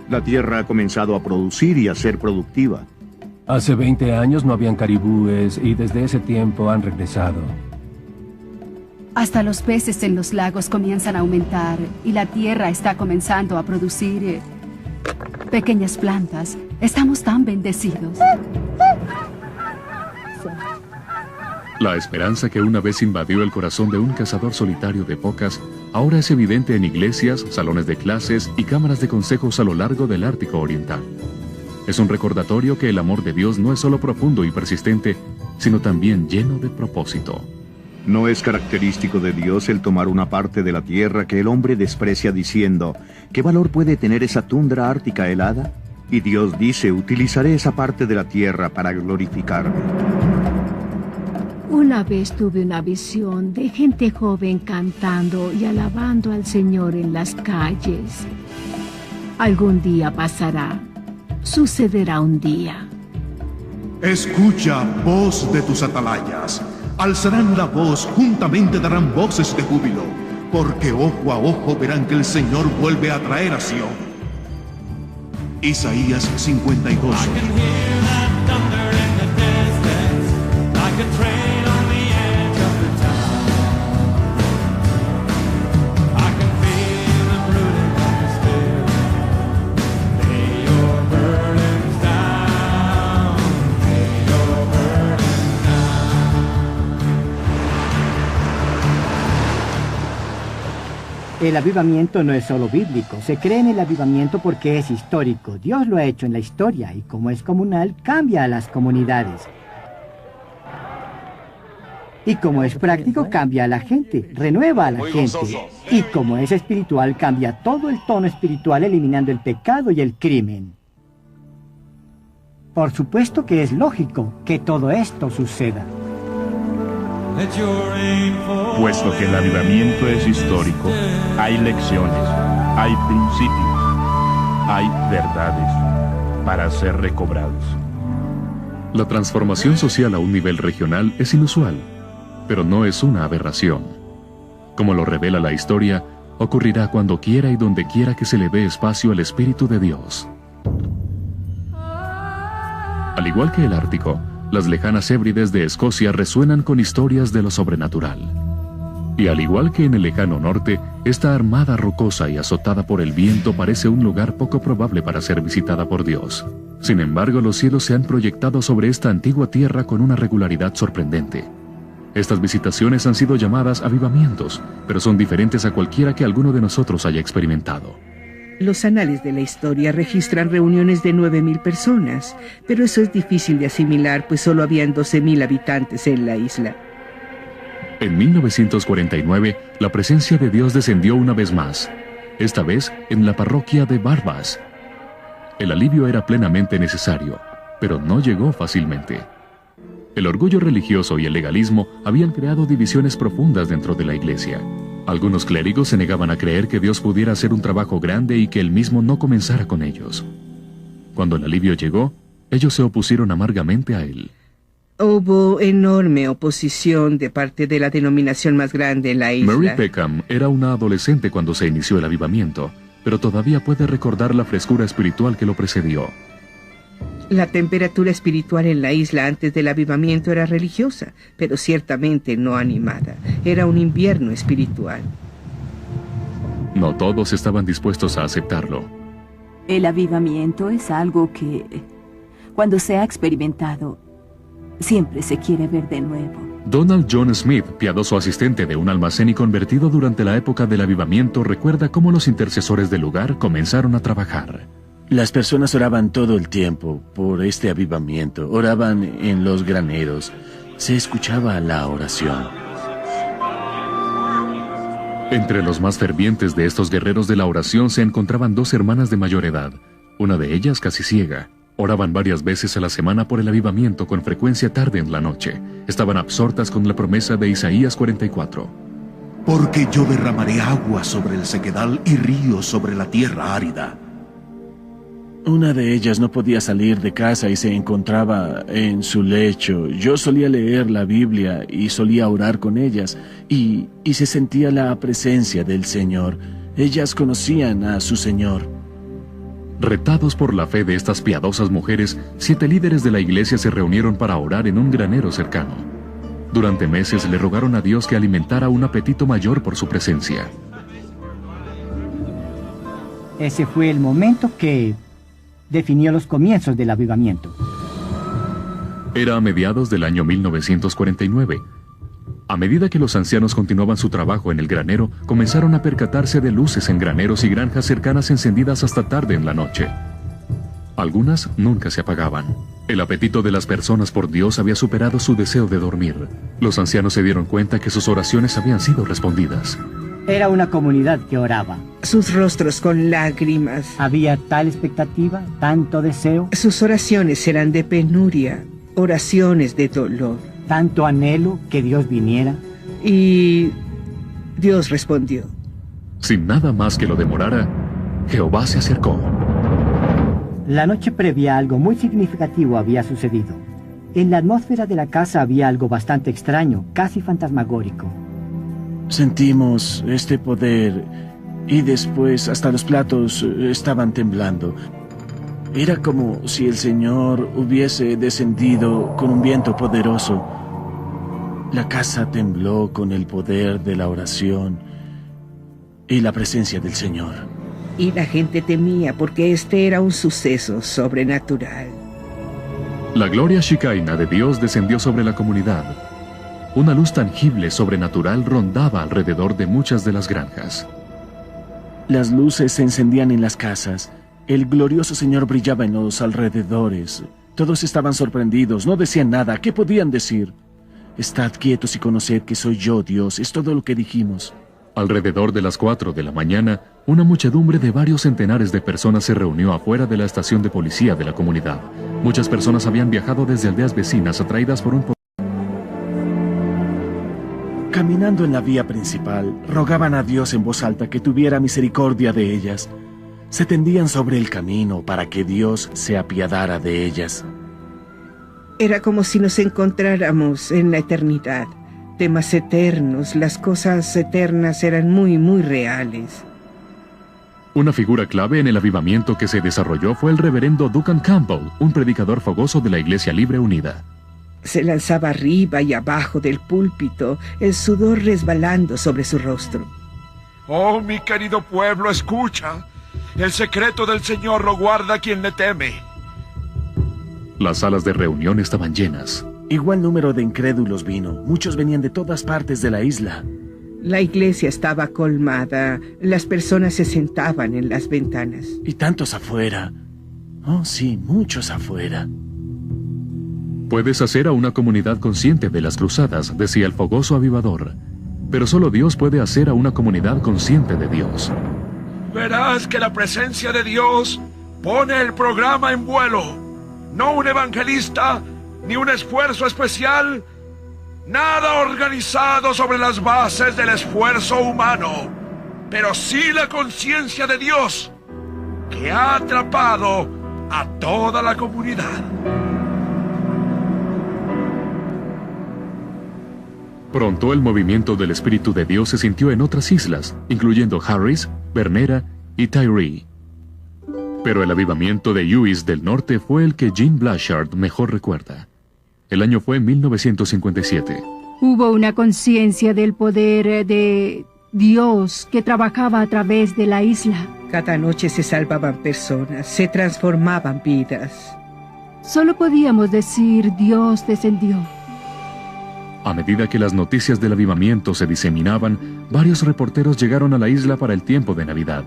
La tierra ha comenzado a producir y a ser productiva.
Hace 20 años no habían caribúes y desde ese tiempo han regresado.
Hasta los peces en los lagos comienzan a aumentar y la tierra está comenzando a producir pequeñas plantas. Estamos tan bendecidos.
La esperanza que una vez invadió el corazón de un cazador solitario de focas, ahora es evidente en iglesias, salones de clases y cámaras de consejos a lo largo del Ártico Oriental. Es un recordatorio que el amor de Dios no es solo profundo y persistente, sino también lleno de propósito.
No es característico de Dios el tomar una parte de la tierra que el hombre desprecia diciendo, ¿qué valor puede tener esa tundra ártica helada? Y Dios dice, utilizaré esa parte de la tierra para glorificarme.
Una vez tuve una visión de gente joven cantando y alabando al Señor en las calles. Algún día pasará. Sucederá un día.
Escucha, voz de tus atalayas. Alzarán la voz, juntamente darán voces de júbilo, porque ojo a ojo verán que el Señor vuelve a traer a Sion. Isaías 52.
El avivamiento no es solo bíblico, se cree en el avivamiento porque es histórico. Dios lo ha hecho en la historia y como es comunal, cambia a las comunidades. Y como es práctico, cambia a la gente, renueva a la gente. Y como es espiritual, cambia todo el tono espiritual eliminando el pecado y el crimen. Por supuesto que es lógico que todo esto suceda.
Puesto que el avivamiento es histórico, hay lecciones, hay principios, hay verdades para ser recobrados.
La transformación social a un nivel regional es inusual, pero no es una aberración. Como lo revela la historia, ocurrirá cuando quiera y donde quiera que se le dé espacio al Espíritu de Dios. Al igual que el Ártico, las lejanas Hébrides de Escocia resuenan con historias de lo sobrenatural. Y al igual que en el lejano norte, esta armada rocosa y azotada por el viento parece un lugar poco probable para ser visitada por Dios. Sin embargo, los cielos se han proyectado sobre esta antigua tierra con una regularidad sorprendente. Estas visitaciones han sido llamadas avivamientos, pero son diferentes a cualquiera que alguno de nosotros haya experimentado.
Los anales de la historia registran reuniones de 9.000 personas, pero eso es difícil de asimilar, pues solo habían 12.000 habitantes en la isla.
En 1949, la presencia de Dios descendió una vez más, esta vez en la parroquia de Barbas. El alivio era plenamente necesario, pero no llegó fácilmente. El orgullo religioso y el legalismo habían creado divisiones profundas dentro de la iglesia. Algunos clérigos se negaban a creer que Dios pudiera hacer un trabajo grande y que Él mismo no comenzara con ellos. Cuando el alivio llegó, ellos se opusieron amargamente a Él.
Hubo enorme oposición de parte de la denominación más grande en la isla.
Mary Peckham era una adolescente cuando se inició el avivamiento, pero todavía puede recordar la frescura espiritual que lo precedió.
La temperatura espiritual en la isla antes del avivamiento era religiosa, pero ciertamente no animada. Era un invierno espiritual.
No todos estaban dispuestos a aceptarlo.
El avivamiento es algo que, cuando se ha experimentado, siempre se quiere ver de nuevo.
Donald John Smith, piadoso asistente de un almacén y convertido durante la época del avivamiento, recuerda cómo los intercesores del lugar comenzaron a trabajar.
Las personas oraban todo el tiempo por este avivamiento. Oraban en los graneros. Se escuchaba la oración.
Entre los más fervientes de estos guerreros de la oración se encontraban dos hermanas de mayor edad, una de ellas casi ciega. Oraban varias veces a la semana por el avivamiento, con frecuencia tarde en la noche. Estaban absortas con la promesa de Isaías 44.
Porque yo derramaré agua sobre el sequedal y ríos sobre la tierra árida.
Una de ellas no podía salir de casa y se encontraba en su lecho. Yo solía leer la Biblia y solía orar con ellas, y se sentía la presencia del Señor. Ellas conocían a su Señor.
Retados por la fe de estas piadosas mujeres, 7 líderes de la iglesia se reunieron para orar en un granero cercano. Durante meses le rogaron a Dios que alimentara un apetito mayor por su presencia.
Ese fue el momento que definió los comienzos del avivamiento.
Era a mediados del año 1949. A medida que los ancianos continuaban su trabajo en el granero, comenzaron a percatarse de luces en graneros y granjas cercanas encendidas hasta tarde en la noche. Algunas nunca se apagaban. El apetito de las personas por Dios había superado su deseo de dormir. Los ancianos se dieron cuenta que sus oraciones habían sido respondidas.
Era una comunidad que oraba.
Sus rostros con lágrimas.
Había tal expectativa, tanto deseo.
Sus oraciones eran de penuria, oraciones de dolor.
Tanto anhelo que Dios viniera.
Y Dios respondió.
Sin nada más que lo demorara, Jehová se acercó.
La noche previa algo muy significativo había sucedido. En la atmósfera de la casa había algo bastante extraño, casi fantasmagórico.
Sentimos este poder y después hasta los platos estaban temblando. Era como si el Señor hubiese descendido con un viento poderoso. La casa tembló con el poder de la oración y la presencia del Señor.
Y la gente temía porque este era un suceso sobrenatural.
La gloria Shekinah de Dios descendió sobre la comunidad. Una luz tangible, sobrenatural, rondaba alrededor de muchas de las granjas.
Las luces se encendían en las casas. El glorioso Señor brillaba en los alrededores. Todos estaban sorprendidos, no decían nada. ¿Qué podían decir? Estad quietos y conoced que soy yo, Dios. Es todo lo que dijimos.
Alrededor de las 4 de la mañana, una muchedumbre de varios centenares de personas se reunió afuera de la estación de policía de la comunidad. Muchas personas habían viajado desde aldeas vecinas atraídas por un poder.
Caminando en la vía principal, rogaban a Dios en voz alta que tuviera misericordia de ellas. Se tendían sobre el camino para que Dios se apiadara de ellas.
Era como si nos encontráramos en la eternidad. Temas eternos, las cosas eternas eran muy, muy reales.
Una figura clave en el avivamiento que se desarrolló fue el reverendo Duncan Campbell, un predicador fogoso de la Iglesia Libre Unida.
Se lanzaba arriba y abajo del púlpito, el sudor resbalando sobre su rostro.
Oh, mi querido pueblo, escucha. El secreto del Señor lo guarda quien le teme.
Las salas de reunión estaban llenas.
Igual número de incrédulos vino. Muchos venían de todas partes de la isla.
La iglesia estaba colmada. Las personas se sentaban en las ventanas.
Y tantos afuera. Oh, sí, muchos afuera.
Puedes hacer a una comunidad consciente de las cruzadas, decía el fogoso avivador. Pero solo Dios puede hacer a una comunidad consciente de Dios.
Verás que la presencia de Dios pone el programa en vuelo. No un evangelista, ni un esfuerzo especial, nada organizado sobre las bases del esfuerzo humano, pero sí la conciencia de Dios, que ha atrapado a toda la comunidad.
Pronto el movimiento del Espíritu de Dios se sintió en otras islas, incluyendo Harris, Bernera y Tiree. Pero el avivamiento de Lewis del Norte fue el que Jean Blanchard mejor recuerda. El año fue 1957.
Hubo una conciencia del poder de Dios que trabajaba a través de la isla.
Cada noche se salvaban personas, se transformaban vidas.
Solo podíamos decir Dios descendió.
A medida que las noticias del avivamiento se diseminaban, varios reporteros llegaron a la isla para el tiempo de Navidad.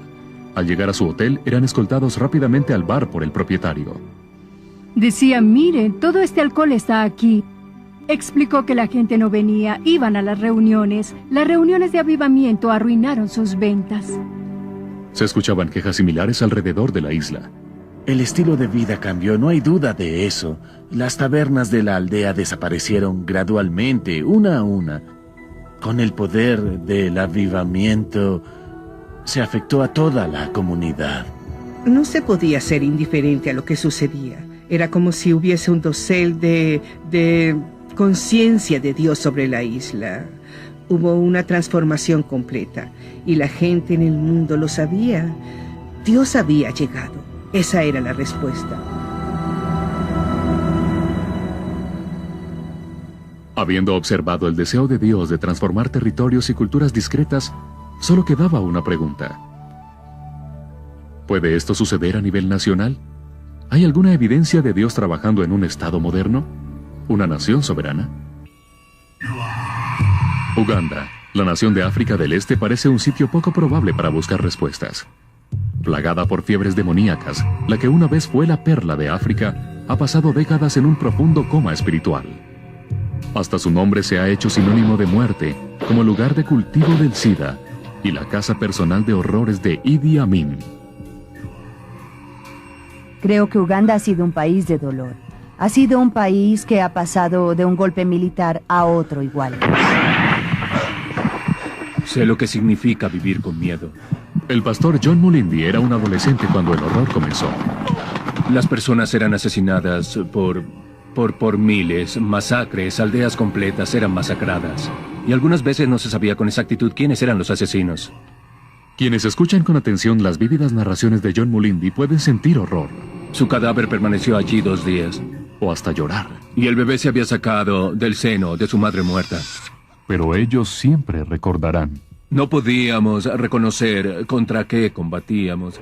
Al llegar a su hotel, eran escoltados rápidamente al bar por el propietario.
Decían, miren, todo este alcohol está aquí. Explicó que la gente no venía, iban a las reuniones. Las reuniones de avivamiento arruinaron sus ventas.
Se escuchaban quejas similares alrededor de la isla.
El estilo de vida cambió, no hay duda de eso. Las tabernas de la aldea desaparecieron gradualmente, una a una. Con el poder del avivamiento, se afectó a toda la comunidad.
No se podía ser indiferente a lo que sucedía. Era como si hubiese un dosel de conciencia de Dios sobre la isla. Hubo una transformación completa y la gente en el mundo lo sabía. Dios había llegado. Esa era la respuesta.
Habiendo observado el deseo de Dios de transformar territorios y culturas discretas, solo quedaba una pregunta. ¿Puede esto suceder a nivel nacional? ¿Hay alguna evidencia de Dios trabajando en un Estado moderno? ¿Una nación soberana? Uganda, la nación de África del Este, parece un sitio poco probable para buscar respuestas. Plagada por fiebres demoníacas, la que una vez fue la perla de África, ha pasado décadas en un profundo coma espiritual. Hasta su nombre se ha hecho sinónimo de muerte, como lugar de cultivo del SIDA y la casa personal de horrores de Idi Amin.
Creo que Uganda ha sido un país de dolor. Ha sido un país que ha pasado de un golpe militar a otro igual.
Sé lo que significa vivir con miedo.
El pastor John Mulindi era un adolescente cuando el horror comenzó.
Las personas eran asesinadas por miles, masacres, aldeas completas eran masacradas. Y algunas veces no se sabía con exactitud quiénes eran los asesinos.
Quienes escuchan con atención las vívidas narraciones de John Mulindi pueden sentir horror.
Su cadáver permaneció allí 2 días.
O hasta llorar.
Y el bebé se había sacado del seno de su madre muerta.
Pero ellos siempre recordarán.
No podíamos reconocer contra qué combatíamos.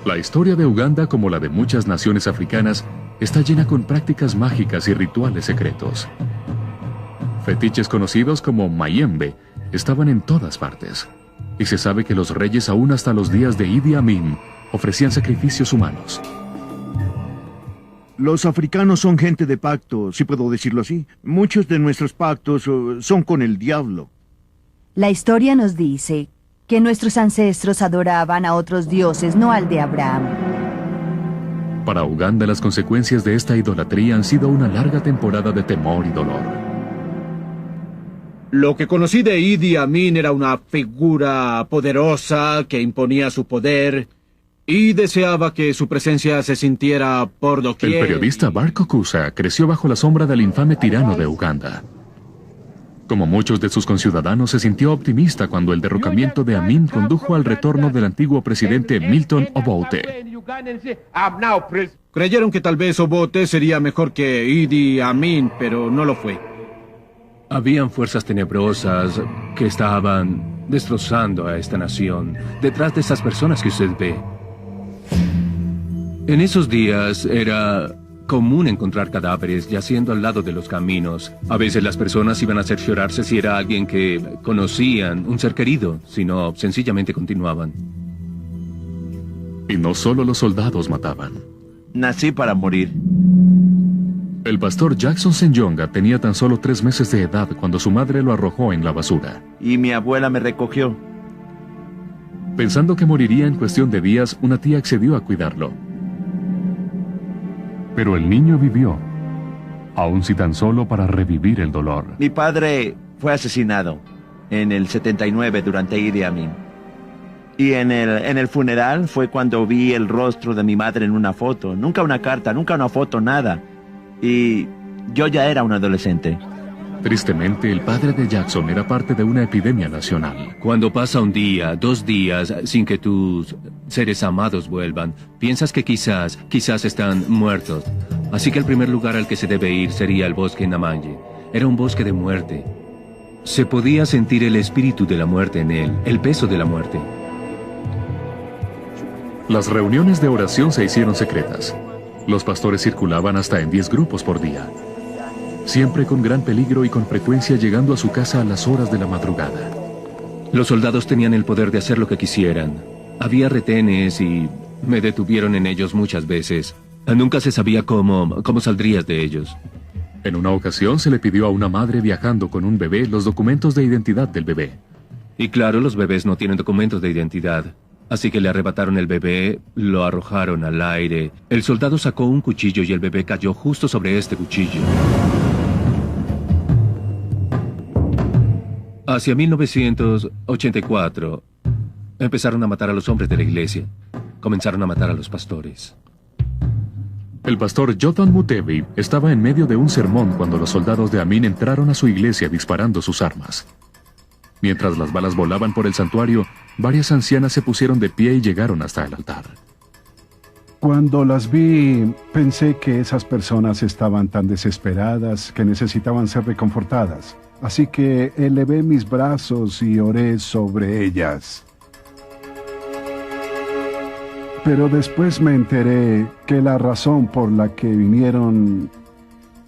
La historia de Uganda, como la de muchas naciones africanas, está llena con prácticas mágicas y rituales secretos. Fetiches conocidos como mayembe estaban en todas partes. Y se sabe que los reyes, aún hasta los días de Idi Amin, ofrecían sacrificios humanos.
Los africanos son gente de pacto, si puedo decirlo así. Muchos de nuestros pactos son con el diablo.
La historia nos dice que nuestros ancestros adoraban a otros dioses, no al de Abraham.
Para Uganda, las consecuencias de esta idolatría han sido una larga temporada de temor y dolor.
Lo que conocí de Idi Amin era una figura poderosa que imponía su poder
y deseaba que su presencia se sintiera por doquier.
El periodista Bart Kokusa creció bajo la sombra del infame tirano de Uganda. Como muchos de sus conciudadanos, se sintió optimista cuando el derrocamiento de Amin condujo al retorno del antiguo presidente Milton Obote.
Creyeron que tal vez Obote sería mejor que Idi Amin, pero no lo fue.
Habían fuerzas tenebrosas que estaban destrozando a esta nación, detrás de esas personas que usted ve. En esos días era común encontrar cadáveres yaciendo al lado de los caminos. A veces las personas iban a cerciorarse si era alguien que conocían, un ser querido, sino sencillamente continuaban.
Y no solo los soldados mataban.
Nací para morir.
El pastor Jackson Senyonga tenía tan solo 3 meses de edad cuando su madre lo arrojó en la basura.
Y mi abuela me recogió.
Pensando que moriría en cuestión de días, una tía accedió a cuidarlo. Pero el niño vivió, aun si tan solo para revivir el dolor.
Mi padre fue asesinado en el 79 durante Idi Amin. Y en el funeral fue cuando vi el rostro de mi madre en una foto. Nunca una carta, nunca una foto, nada. Y yo ya era un adolescente.
Tristemente, el padre de Jackson era parte de una epidemia nacional.
Cuando pasa un día, 2 días, sin que tus seres amados vuelvan, piensas que quizás están muertos. Así que el primer lugar al que se debe ir sería el bosque Namanje. Era un bosque de muerte. Se podía sentir el espíritu de la muerte en él, el peso de la muerte.
Las reuniones de oración se hicieron secretas. Los pastores circulaban hasta en 10 grupos por día. Siempre con gran peligro y con frecuencia llegando a su casa a las horas de la madrugada.
Los soldados tenían el poder de hacer lo que quisieran. Había retenes y me detuvieron en ellos muchas veces. Nunca se sabía cómo saldrías de ellos.
En una ocasión se le pidió a una madre viajando con un bebé los documentos de identidad del bebé.
Y claro, los bebés no tienen documentos de identidad. Así que le arrebataron el bebé, lo arrojaron al aire. El soldado sacó un cuchillo y el bebé cayó justo sobre este cuchillo. Hacia 1984, empezaron a matar a los hombres de la iglesia. Comenzaron a matar a los pastores.
El pastor Jotham Mutebi estaba en medio de un sermón cuando los soldados de Amin entraron a su iglesia disparando sus armas. Mientras las balas volaban por el santuario, varias ancianas se pusieron de pie y llegaron hasta el altar.
Cuando las vi, pensé que esas personas estaban tan desesperadas que necesitaban ser reconfortadas. Así que elevé mis brazos y oré sobre ellas. Pero después me enteré que la razón por la que vinieron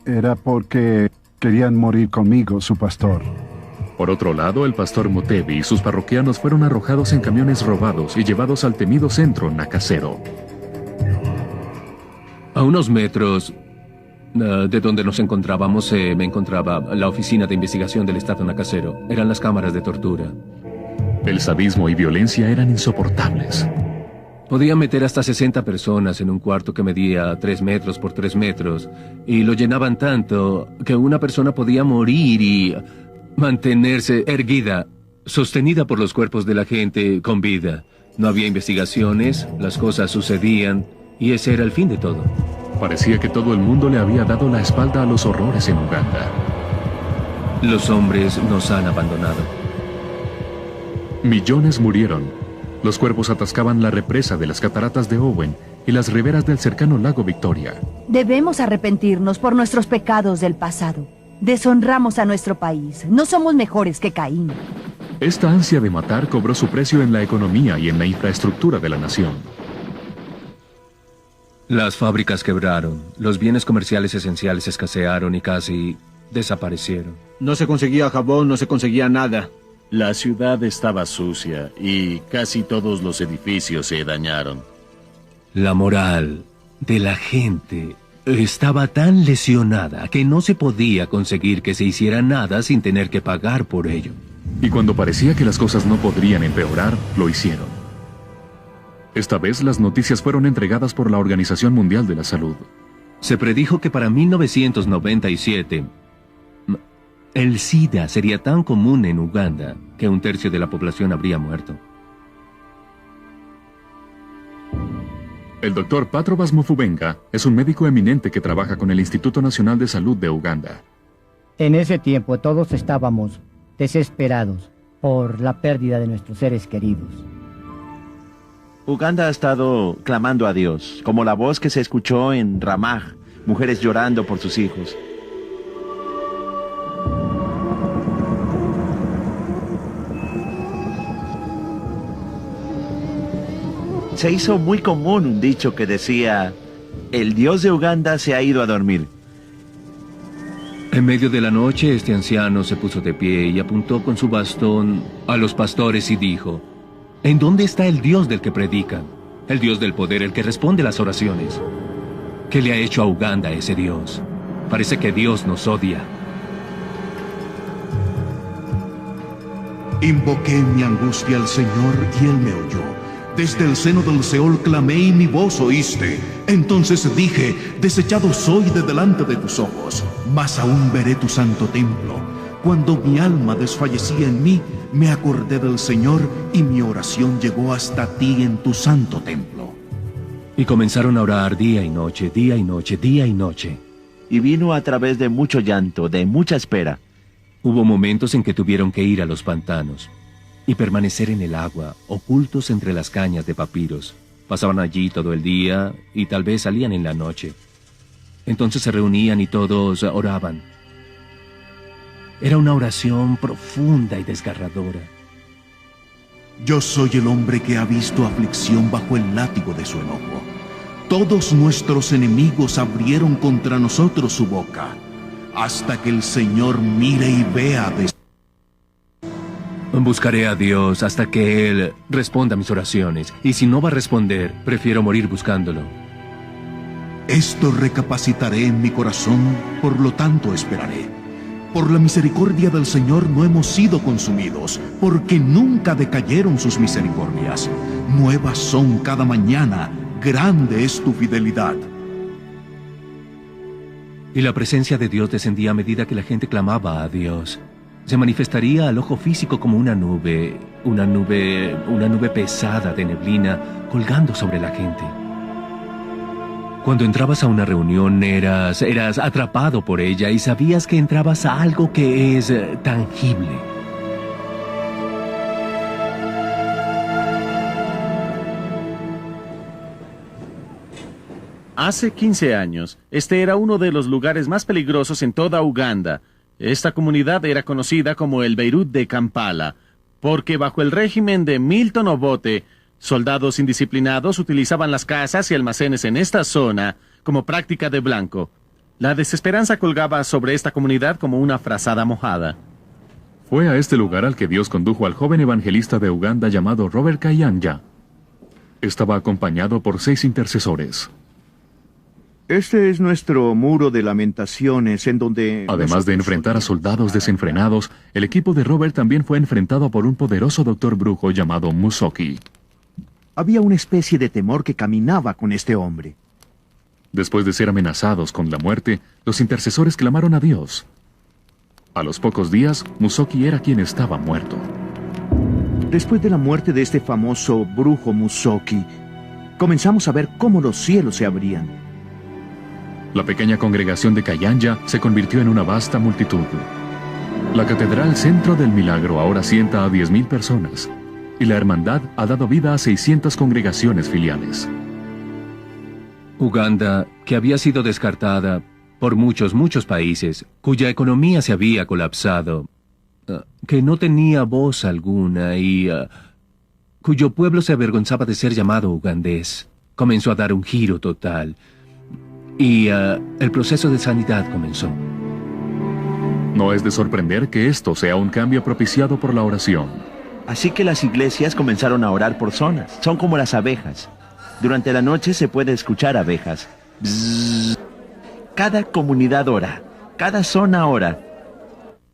era porque querían morir conmigo, su pastor.
Por otro lado, el pastor Mutebi y sus parroquianos fueron arrojados en camiones robados y llevados al temido centro Nakasero.
A unos metros de donde nos encontrábamos, me encontraba la oficina de investigación del estado Nakasero. Eran las cámaras de tortura.
El sadismo y violencia eran insoportables.
Podían meter hasta 60 personas en un cuarto que medía 3 metros por 3 metros, y lo llenaban tanto que una persona podía morir y mantenerse erguida, sostenida por los cuerpos de la gente con vida. No había investigaciones, las cosas sucedían, y ese era el fin de todo.
Parecía que todo el mundo le había dado la espalda a los horrores en Uganda.
Los hombres nos han abandonado.
Millones murieron. Los cuerpos atascaban la represa de las cataratas de Owen y las riberas del cercano lago Victoria.
Debemos arrepentirnos por nuestros pecados del pasado. Deshonramos a nuestro país. No somos mejores que Caín.
Esta ansia de matar cobró su precio en la economía y en la infraestructura de la nación.
Las fábricas quebraron, los bienes comerciales esenciales escasearon y casi desaparecieron.
No se conseguía jabón, no se conseguía nada.
La ciudad estaba sucia y casi todos los edificios se dañaron.
La moral de la gente estaba tan lesionada que no se podía conseguir que se hiciera nada sin tener que pagar por ello.
Y cuando parecía que las cosas no podrían empeorar, lo hicieron. Esta vez las noticias fueron entregadas por la Organización Mundial de la Salud.
Se predijo que para 1997 el SIDA sería tan común en Uganda que 1/3 de la población habría muerto.
El doctor Patrobas Mufubenga es un médico eminente que trabaja con el Instituto Nacional de Salud de Uganda.
En ese tiempo todos estábamos desesperados por la pérdida de nuestros seres queridos.
Uganda ha estado clamando a Dios, como la voz que se escuchó en Ramah, mujeres llorando por sus hijos. Se hizo muy común un dicho que decía: el Dios de Uganda se ha ido a dormir.
En medio de la noche, este anciano se puso de pie y apuntó con su bastón a los pastores y dijo: ¿en dónde está el Dios del que predican? El Dios del poder, el que responde las oraciones. ¿Qué le ha hecho a Uganda ese Dios? Parece que Dios nos odia.
Invoqué en mi angustia al Señor y Él me oyó. Desde el seno del Seol clamé y mi voz oíste. Entonces dije: desechado soy de delante de tus ojos, mas aún veré tu santo templo. Cuando mi alma desfallecía en mí, me acordé del Señor y mi oración llegó hasta ti en tu santo templo.
Y comenzaron a orar día y noche, día y noche, día y noche.
Y vino a través de mucho llanto, de mucha espera.
Hubo momentos en que tuvieron que ir a los pantanos y permanecer en el agua, ocultos entre las cañas de papiros. Pasaban allí todo el día y tal vez salían en la noche. Entonces se reunían y todos oraban. Era una oración profunda y desgarradora.
Yo soy el hombre que ha visto aflicción bajo el látigo de su enojo. Todos nuestros enemigos abrieron contra nosotros su boca, hasta que el Señor mire y vea de...
Buscaré a Dios hasta que Él responda a mis oraciones. Y si no va a responder, prefiero morir buscándolo.
Esto recapacitaré en mi corazón, por lo tanto esperaré. Por la misericordia del Señor no hemos sido consumidos, porque nunca decayeron sus misericordias. Nuevas son cada mañana, grande es tu fidelidad.
Y la presencia de Dios descendía a medida que la gente clamaba a Dios. Se manifestaría al ojo físico como una nube pesada de neblina colgando sobre la gente. Cuando entrabas a una reunión eras atrapado por ella y sabías que entrabas a algo que es tangible.
Hace 15 años, este era uno de los lugares más peligrosos en toda Uganda. Esta comunidad era conocida como el Beirut de Kampala, porque bajo el régimen de Milton Obote, soldados indisciplinados utilizaban las casas y almacenes en esta zona como práctica de blanco. La desesperanza colgaba sobre esta comunidad como una frazada mojada.
Fue a este lugar al que Dios condujo al joven evangelista de Uganda llamado Robert Kayanja. Estaba acompañado por 6 intercesores.
Este es nuestro muro de lamentaciones en donde...
Además de enfrentar a soldados desenfrenados, el equipo de Robert también fue enfrentado por un poderoso doctor brujo llamado Musoki.
Había una especie de temor que caminaba con este hombre.
Después de ser amenazados con la muerte, los intercesores clamaron a Dios. A los pocos días, Musoki era quien estaba muerto.
Después de la muerte de este famoso brujo Musoki, comenzamos a ver cómo los cielos se abrían.
La pequeña congregación de Kayanja se convirtió en una vasta multitud. La Catedral Centro del Milagro ahora sienta a 10,000 personas, y la hermandad ha dado vida a 600 congregaciones filiales.
Uganda, que había sido descartada por muchos países, cuya economía se había colapsado, que no tenía voz alguna y cuyo pueblo se avergonzaba de ser llamado ugandés, comenzó a dar un giro total. Y el proceso de sanidad comenzó.
No es de sorprender que esto sea un cambio propiciado por la oración.
Así que las iglesias comenzaron a orar por zonas. Son como las abejas. Durante la noche se puede escuchar abejas. Bzzz. Cada comunidad ora. Cada zona ora.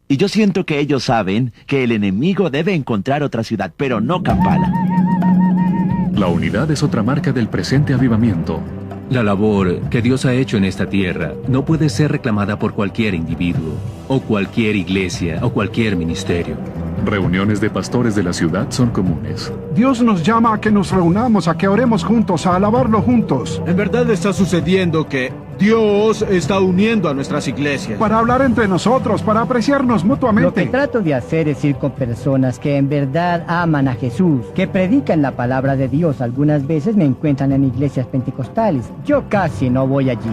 Y yo siento que ellos saben que el enemigo debe encontrar otra ciudad, pero no Kampala.
La unidad es otra marca del presente avivamiento.
La labor que Dios ha hecho en esta tierra no puede ser reclamada por cualquier individuo, o cualquier iglesia, o cualquier ministerio.
Reuniones de pastores de la ciudad son comunes.
Dios nos llama a que nos reunamos, a que oremos juntos, a alabarlo juntos.
En verdad está sucediendo que Dios está uniendo a nuestras iglesias.
Para hablar entre nosotros, para apreciarnos mutuamente.
Lo que trato de hacer es ir con personas que en verdad aman a Jesús, que predican la palabra de Dios. Algunas veces me encuentran en iglesias pentecostales. Yo casi no voy allí.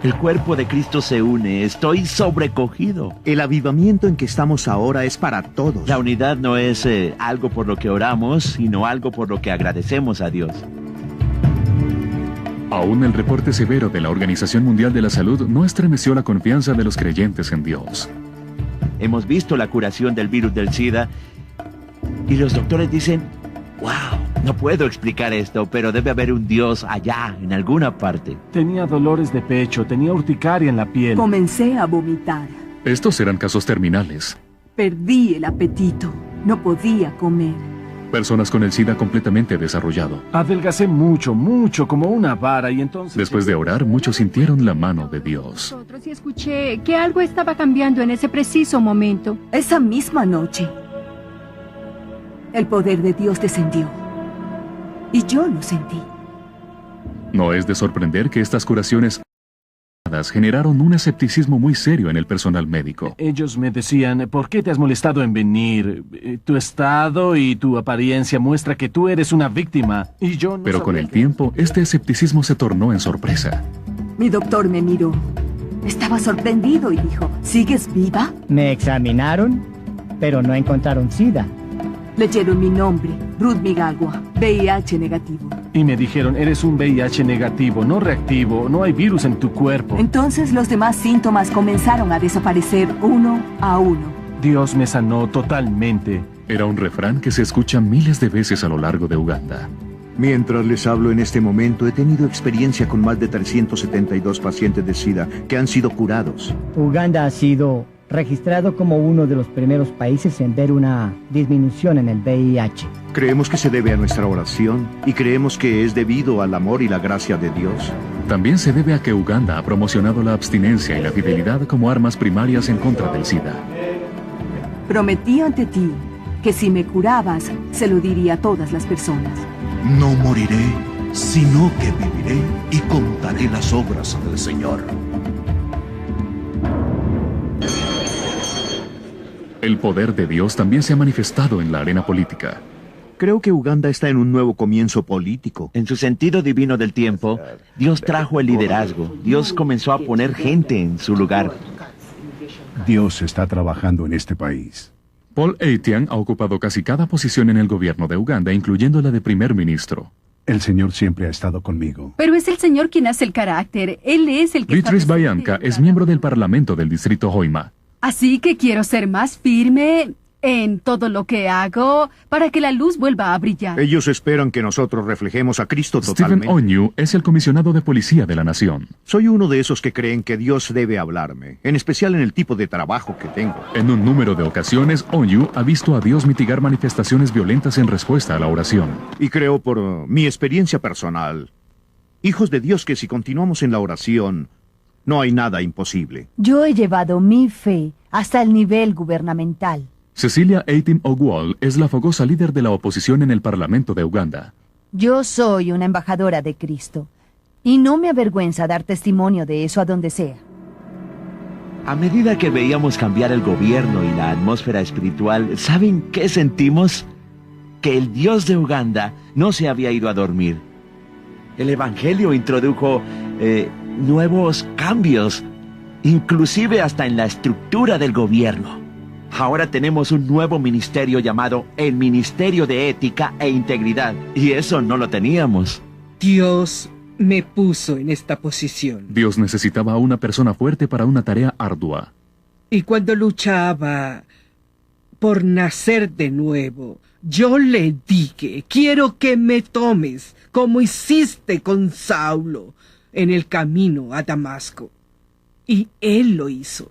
El cuerpo de Cristo se une. Estoy sobrecogido.
El avivamiento en que estamos ahora es para todos.
La unidad no es algo por lo que oramos, sino algo por lo que agradecemos a Dios.
Aún el reporte severo de la Organización Mundial de la Salud no estremeció la confianza de los creyentes en Dios.
Hemos visto la curación del virus del SIDA y los doctores dicen, wow, no puedo explicar esto, pero debe haber un Dios allá, en alguna parte.
Tenía dolores de pecho, tenía urticaria en la piel.
Comencé a vomitar.
Estos eran casos terminales.
Perdí el apetito. No podía comer.
Personas con el SIDA completamente desarrollado.
Adelgacé mucho, como una vara y entonces...
Después de orar, muchos sintieron la mano de Dios.
Y escuché que algo estaba cambiando en ese preciso momento.
Esa misma noche, el poder de Dios descendió. Y yo lo sentí.
No es de sorprender que estas curaciones generaron un escepticismo muy serio en el personal médico.
Ellos me decían, ¿por qué te has molestado en venir? Tu estado y tu apariencia muestra que tú eres una víctima. Y yo no.
Pero con el tiempo, este escepticismo se tornó en sorpresa.
Mi doctor me miró. Estaba sorprendido y dijo, ¿sigues viva?
Me examinaron, pero no encontraron SIDA.
Leyeron mi nombre, Ruth Migagua, VIH negativo.
Y me dijeron, eres un VIH negativo, no reactivo, no hay virus en tu cuerpo.
Entonces los demás síntomas comenzaron a desaparecer uno a uno.
Dios me sanó totalmente.
Era un refrán que se escucha miles de veces a lo largo de Uganda.
Mientras les hablo en este momento, he tenido experiencia con más de 372 pacientes de SIDA que han sido curados.
Uganda ha sido registrado como uno de los primeros países en ver una disminución en el VIH.
Creemos que se debe a nuestra oración y creemos que es debido al amor y la gracia de Dios.
También se debe a que Uganda ha promocionado la abstinencia y la fidelidad como armas primarias en contra del SIDA.
Prometí ante ti que si me curabas, se lo diría a todas las personas.
No moriré, sino que viviré y contaré las obras del Señor.
El poder de Dios también se ha manifestado en la arena política.
Creo que Uganda está en un nuevo comienzo político.
En su sentido divino del tiempo, Dios trajo el liderazgo. Dios comenzó a poner gente en su lugar.
Dios está trabajando en este país.
Paul Etienne ha ocupado casi cada posición en el gobierno de Uganda, incluyendo la de primer ministro.
El Señor siempre ha estado conmigo.
Pero es el Señor quien hace el carácter. Él es el que...
Beatrice Bayanka es miembro del Parlamento del Distrito Hoima.
Así que quiero ser más firme en todo lo que hago para que la luz vuelva a brillar.
Ellos esperan que nosotros reflejemos a Cristo totalmente.
Stephen Onyu es el comisionado de policía de la nación.
Soy uno de esos que creen que Dios debe hablarme, en especial en el tipo de trabajo que tengo.
En un número de ocasiones, Onyu ha visto a Dios mitigar manifestaciones violentas en respuesta a la oración.
Y creo por mi experiencia personal, hijos de Dios, que si continuamos en la oración, no hay nada imposible.
Yo he llevado mi fe hasta el nivel gubernamental.
Cecilia Eitim Ogwal es la fogosa líder de la oposición en el Parlamento de Uganda.
Yo soy una embajadora de Cristo y no me avergüenza dar testimonio de eso a donde sea.
A medida que veíamos cambiar el gobierno y la atmósfera espiritual, ¿saben qué sentimos? Que el Dios de Uganda no se había ido a dormir. El Evangelio introdujo nuevos cambios, inclusive hasta en la estructura del gobierno. Ahora tenemos un nuevo ministerio llamado el Ministerio de Ética e Integridad, y eso no lo teníamos.
Dios me puso en esta posición.
Dios necesitaba a una persona fuerte para una tarea ardua.
Y cuando luchaba por nacer de nuevo, yo le dije, quiero que me tomes, como hiciste con Saulo en el camino a Damasco. Y él lo hizo.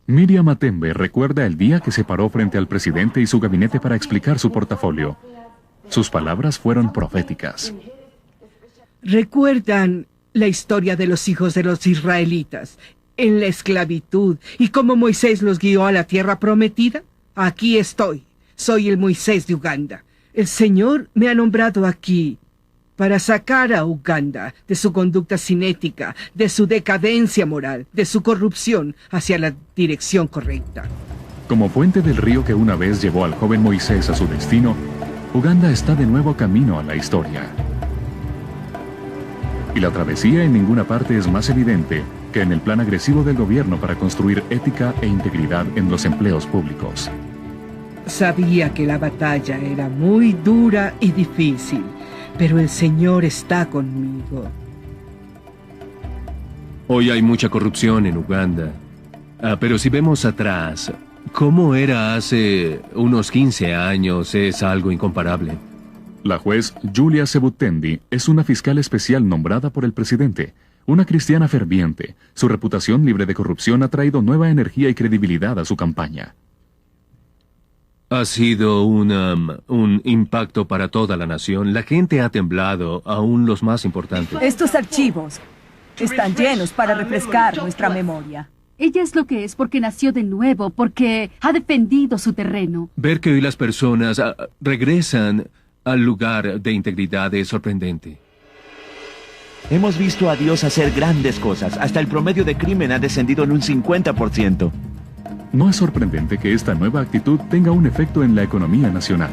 Miriam Matembe recuerda el día que se paró frente al presidente y su gabinete para explicar su portafolio. Sus palabras fueron proféticas.
¿Recuerdan la historia de los hijos de los israelitas? en la esclavitud. Y como Moisés los guió a la tierra prometida, aquí estoy. Soy el Moisés de Uganda. El Señor me ha nombrado aquí para sacar a Uganda de su conducta cinética, de su decadencia moral, de su corrupción hacia la dirección correcta.
Como puente del río que una vez llevó al joven Moisés a su destino, Uganda está de nuevo camino a la historia. Y la travesía en ninguna parte es más evidente que en el plan agresivo del gobierno para construir ética e integridad en los empleos públicos.
Sabía que la batalla era muy dura y difícil, pero el Señor está conmigo.
Hoy hay mucha corrupción en Uganda. Pero si vemos atrás, ¿cómo era hace unos 15 años? Es algo incomparable.
La juez Julia Sebutendi es una fiscal especial nombrada por el presidente, una cristiana ferviente. Su reputación libre de corrupción ha traído nueva energía y credibilidad a su campaña.
Ha sido un impacto para toda la nación. La gente ha temblado, aún los más importantes.
Estos archivos están llenos para refrescar nuestra memoria.
Ella es lo que es porque nació de nuevo, porque ha defendido su terreno.
Ver que hoy las personas regresan al lugar de integridad es sorprendente.
Hemos visto a Dios hacer grandes cosas. Hasta el promedio de crimen ha descendido en un 50%.
No es sorprendente que esta nueva actitud tenga un efecto en la economía nacional.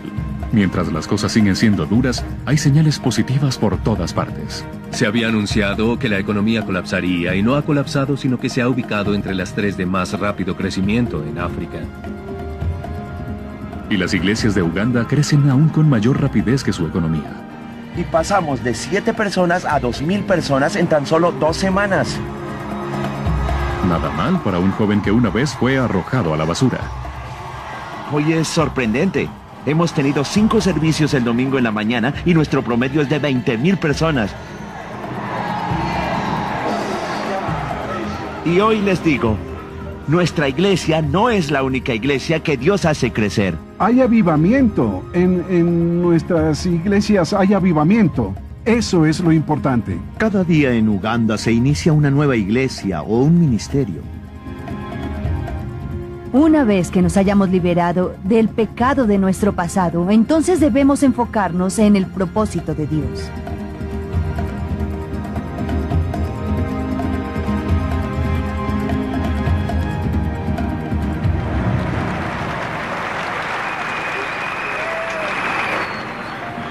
Mientras las cosas siguen siendo duras, hay señales positivas por todas partes.
Se había anunciado que la economía colapsaría y no ha colapsado, sino que se ha ubicado entre las 3 de más rápido crecimiento en África.
Y las iglesias de Uganda crecen aún con mayor rapidez que su economía.
Y pasamos de 7 personas a 2,000 personas en tan solo 2 semanas.
Nada mal para un joven que una vez fue arrojado a la basura.
Hoy es sorprendente. Hemos tenido 5 servicios el domingo en la mañana y nuestro promedio es de 20,000 personas. Y hoy les digo, nuestra iglesia no es la única iglesia que Dios hace crecer.
Hay avivamiento. En nuestras iglesias hay avivamiento. Eso es lo importante.
Cada día en Uganda se inicia una nueva iglesia o un ministerio.
Una vez que nos hayamos liberado del pecado de nuestro pasado, entonces debemos enfocarnos en el propósito de Dios.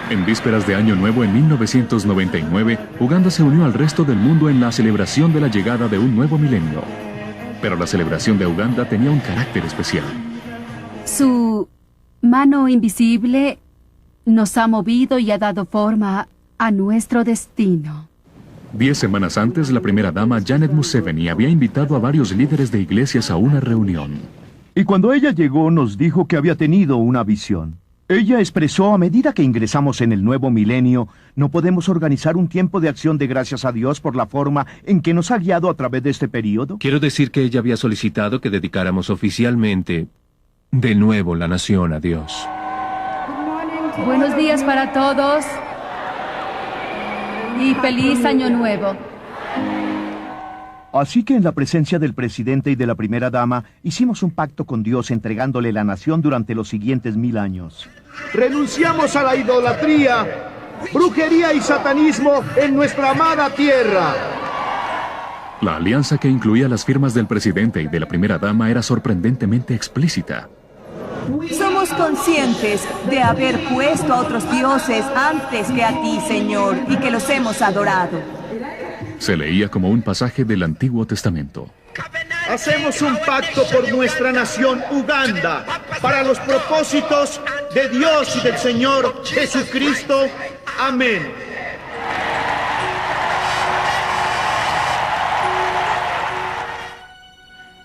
En vísperas de Año Nuevo en 1999, Uganda se unió al resto del mundo en la celebración de la llegada de un nuevo milenio. Pero la celebración de Uganda tenía un carácter especial.
Su mano invisible nos ha movido y ha dado forma a nuestro destino.
10 semanas antes, la primera dama Janet Museveni había invitado a varios líderes de iglesias a una reunión.
Y cuando ella llegó nos dijo que había tenido una visión. Ella expresó: a medida que ingresamos en el nuevo milenio, no podemos organizar un tiempo de acción de gracias a Dios por la forma en que nos ha guiado a través de este periodo.
Quiero decir que ella había solicitado que dedicáramos oficialmente de nuevo la nación a Dios.
Buenos días para todos y feliz Año Nuevo.
Así que en la presencia del presidente y de la primera dama, hicimos un pacto con Dios entregándole la nación durante los siguientes 1000 años.
Renunciamos a la idolatría, brujería y satanismo en nuestra amada tierra.
La alianza, que incluía las firmas del presidente y de la primera dama, era sorprendentemente explícita.
Somos conscientes de haber puesto a otros dioses antes que a ti, Señor, y que los hemos adorado.
Se leía como un pasaje del Antiguo Testamento.
Hacemos un pacto por nuestra nación Uganda, para los propósitos de Dios y del Señor Jesucristo. Amén.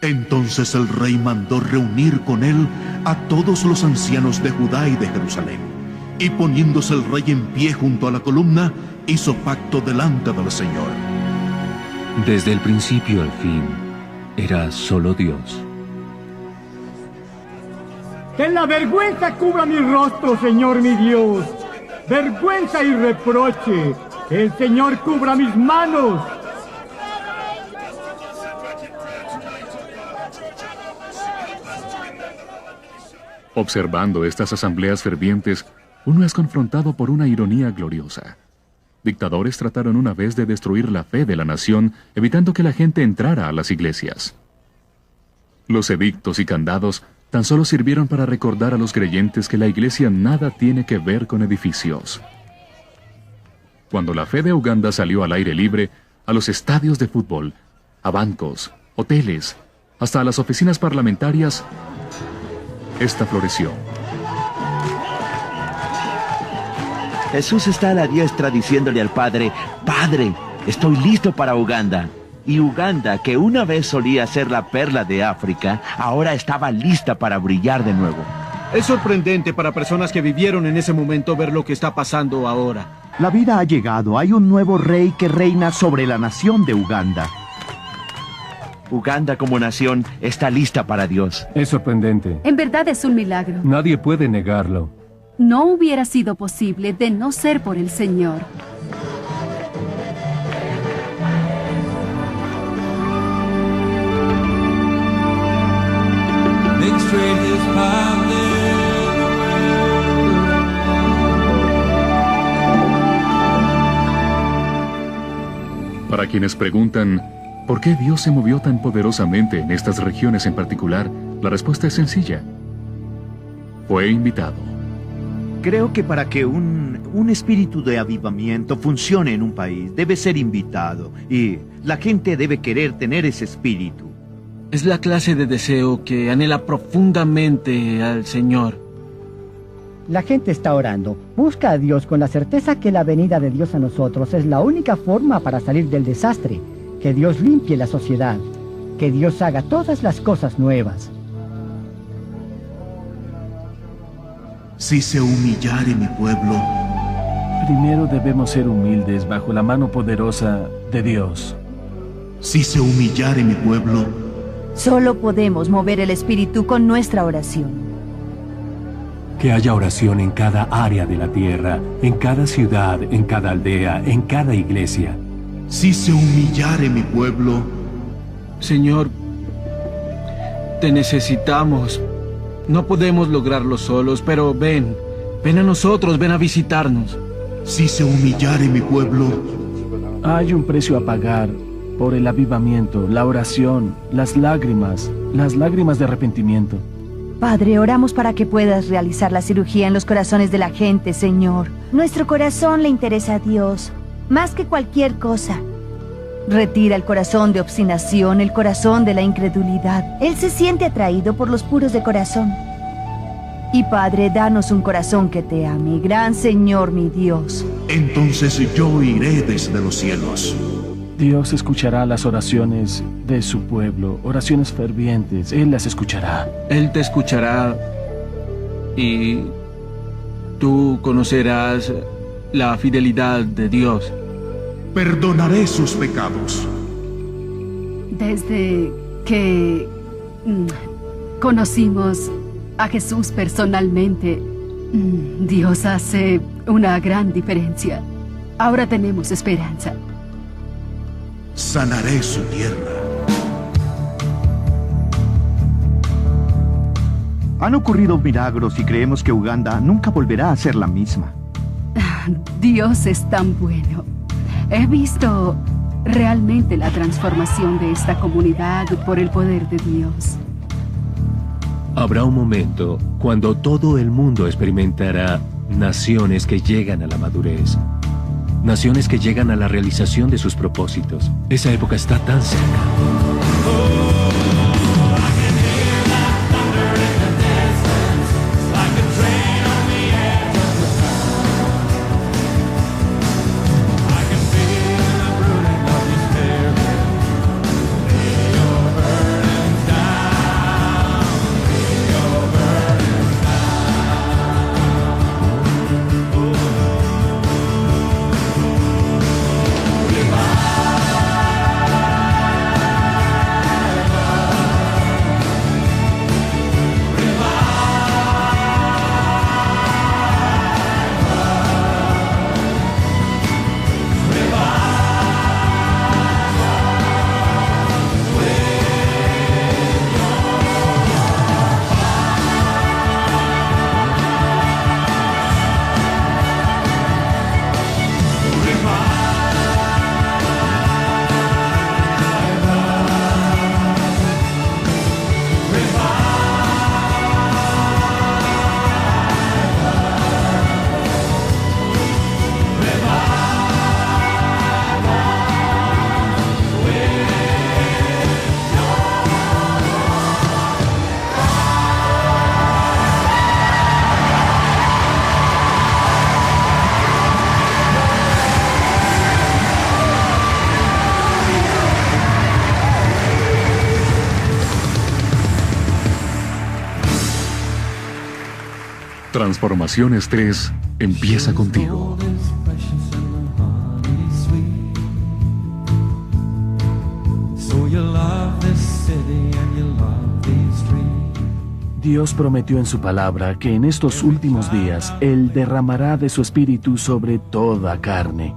Entonces el rey mandó reunir con él a todos los ancianos de Judá y de Jerusalén. Y poniéndose el rey en pie junto a la columna, hizo pacto delante del Señor.
Desde el principio al fin, era solo Dios.
Que la vergüenza cubra mi rostro, Señor mi Dios. Vergüenza y reproche. Que el Señor cubra mis manos.
Observando estas asambleas fervientes, uno es confrontado por una ironía gloriosa. Dictadores trataron una vez de destruir la fe de la nación, evitando que la gente entrara a las iglesias. Los edictos y candados tan solo sirvieron para recordar a los creyentes que la iglesia nada tiene que ver con edificios. Cuando la fe de Uganda salió al aire libre, a los estadios de fútbol, a bancos, hoteles, hasta a las oficinas parlamentarias, esta floreció.
Jesús está a la diestra diciéndole al Padre, Padre, estoy listo para Uganda. Y Uganda, que una vez solía ser la perla de África, ahora estaba lista para brillar de nuevo.
Es sorprendente para personas que vivieron en ese momento ver lo que está pasando ahora.
La vida ha llegado. Hay un nuevo rey que reina sobre la nación de Uganda.
Uganda como nación está lista para Dios.
Es sorprendente.
En verdad es un milagro.
Nadie puede negarlo.
No hubiera sido posible de no ser por el Señor.
Para quienes preguntan, ¿por qué Dios se movió tan poderosamente en estas regiones en particular? La respuesta es sencilla. Fue invitado.
Creo que para que un espíritu de avivamiento funcione en un país, debe ser invitado. Y la gente debe querer tener ese espíritu.
Es la clase de deseo que anhela profundamente al Señor.
La gente está orando. Busca a Dios con la certeza que la venida de Dios a nosotros es la única forma para salir del desastre. Que Dios limpie la sociedad. Que Dios haga todas las cosas nuevas.
Si se humillare mi pueblo.
Primero debemos ser humildes bajo la mano poderosa de Dios.
Si se humillare mi pueblo.
Solo podemos mover el espíritu con nuestra oración.
Que haya oración en cada área de la tierra, en cada ciudad, en cada aldea, en cada iglesia.
Si se humillare mi pueblo.
Señor, te necesitamos. No podemos lograrlo solos, pero ven a nosotros, ven a visitarnos.
Si se humillare mi pueblo.
Hay un precio a pagar por el avivamiento, la oración, las lágrimas de arrepentimiento.
Padre, oramos para que puedas realizar la cirugía en los corazones de la gente, Señor. Nuestro corazón le interesa a Dios, más que cualquier cosa. Retira el corazón de obstinación, el corazón de la incredulidad. Él se siente atraído por los puros de corazón. Y Padre, danos un corazón que te ame, gran Señor, mi Dios.
Entonces yo iré desde los cielos.
Dios escuchará las oraciones de su pueblo, oraciones fervientes. Él las escuchará.
Él te escuchará y tú conocerás la fidelidad de Dios.
Perdonaré sus pecados.
Desde que conocimos a Jesús personalmente, Dios hace una gran diferencia. Ahora tenemos esperanza.
Sanaré su tierra.
Han ocurrido milagros y creemos que Uganda nunca volverá a ser la misma.
Dios es tan bueno. He visto realmente la transformación de esta comunidad por el poder de Dios.
Habrá un momento cuando todo el mundo experimentará naciones que llegan a la madurez. Naciones que llegan a la realización de sus propósitos. Esa época está tan cerca.
Transformaciones 3 empieza contigo.
Dios prometió en su palabra que en estos últimos días Él derramará de su espíritu sobre toda carne.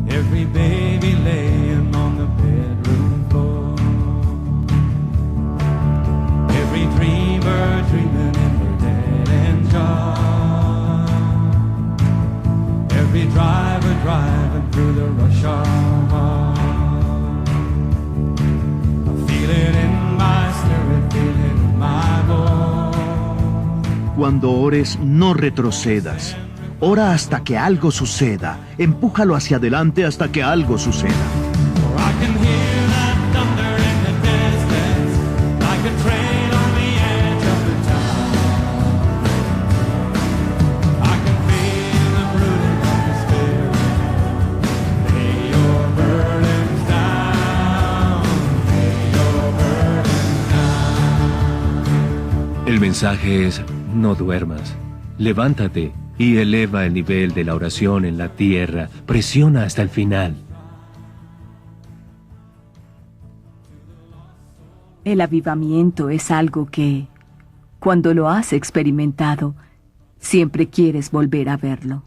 Every baby laying on the bedroom floor. Every dreamer dreaming in their dead-end job. Every driver driving through the rush hour. I feel it in my spirit, feel it in my bones.
Cuando ores, no retrocedas. Ora hasta que algo suceda. Empújalo hacia adelante hasta que algo suceda.
El mensaje es: no duermas. Levántate y eleva el nivel de la oración en la tierra. Presiona hasta el final.
El avivamiento es algo que, cuando lo has experimentado, siempre quieres volver a verlo.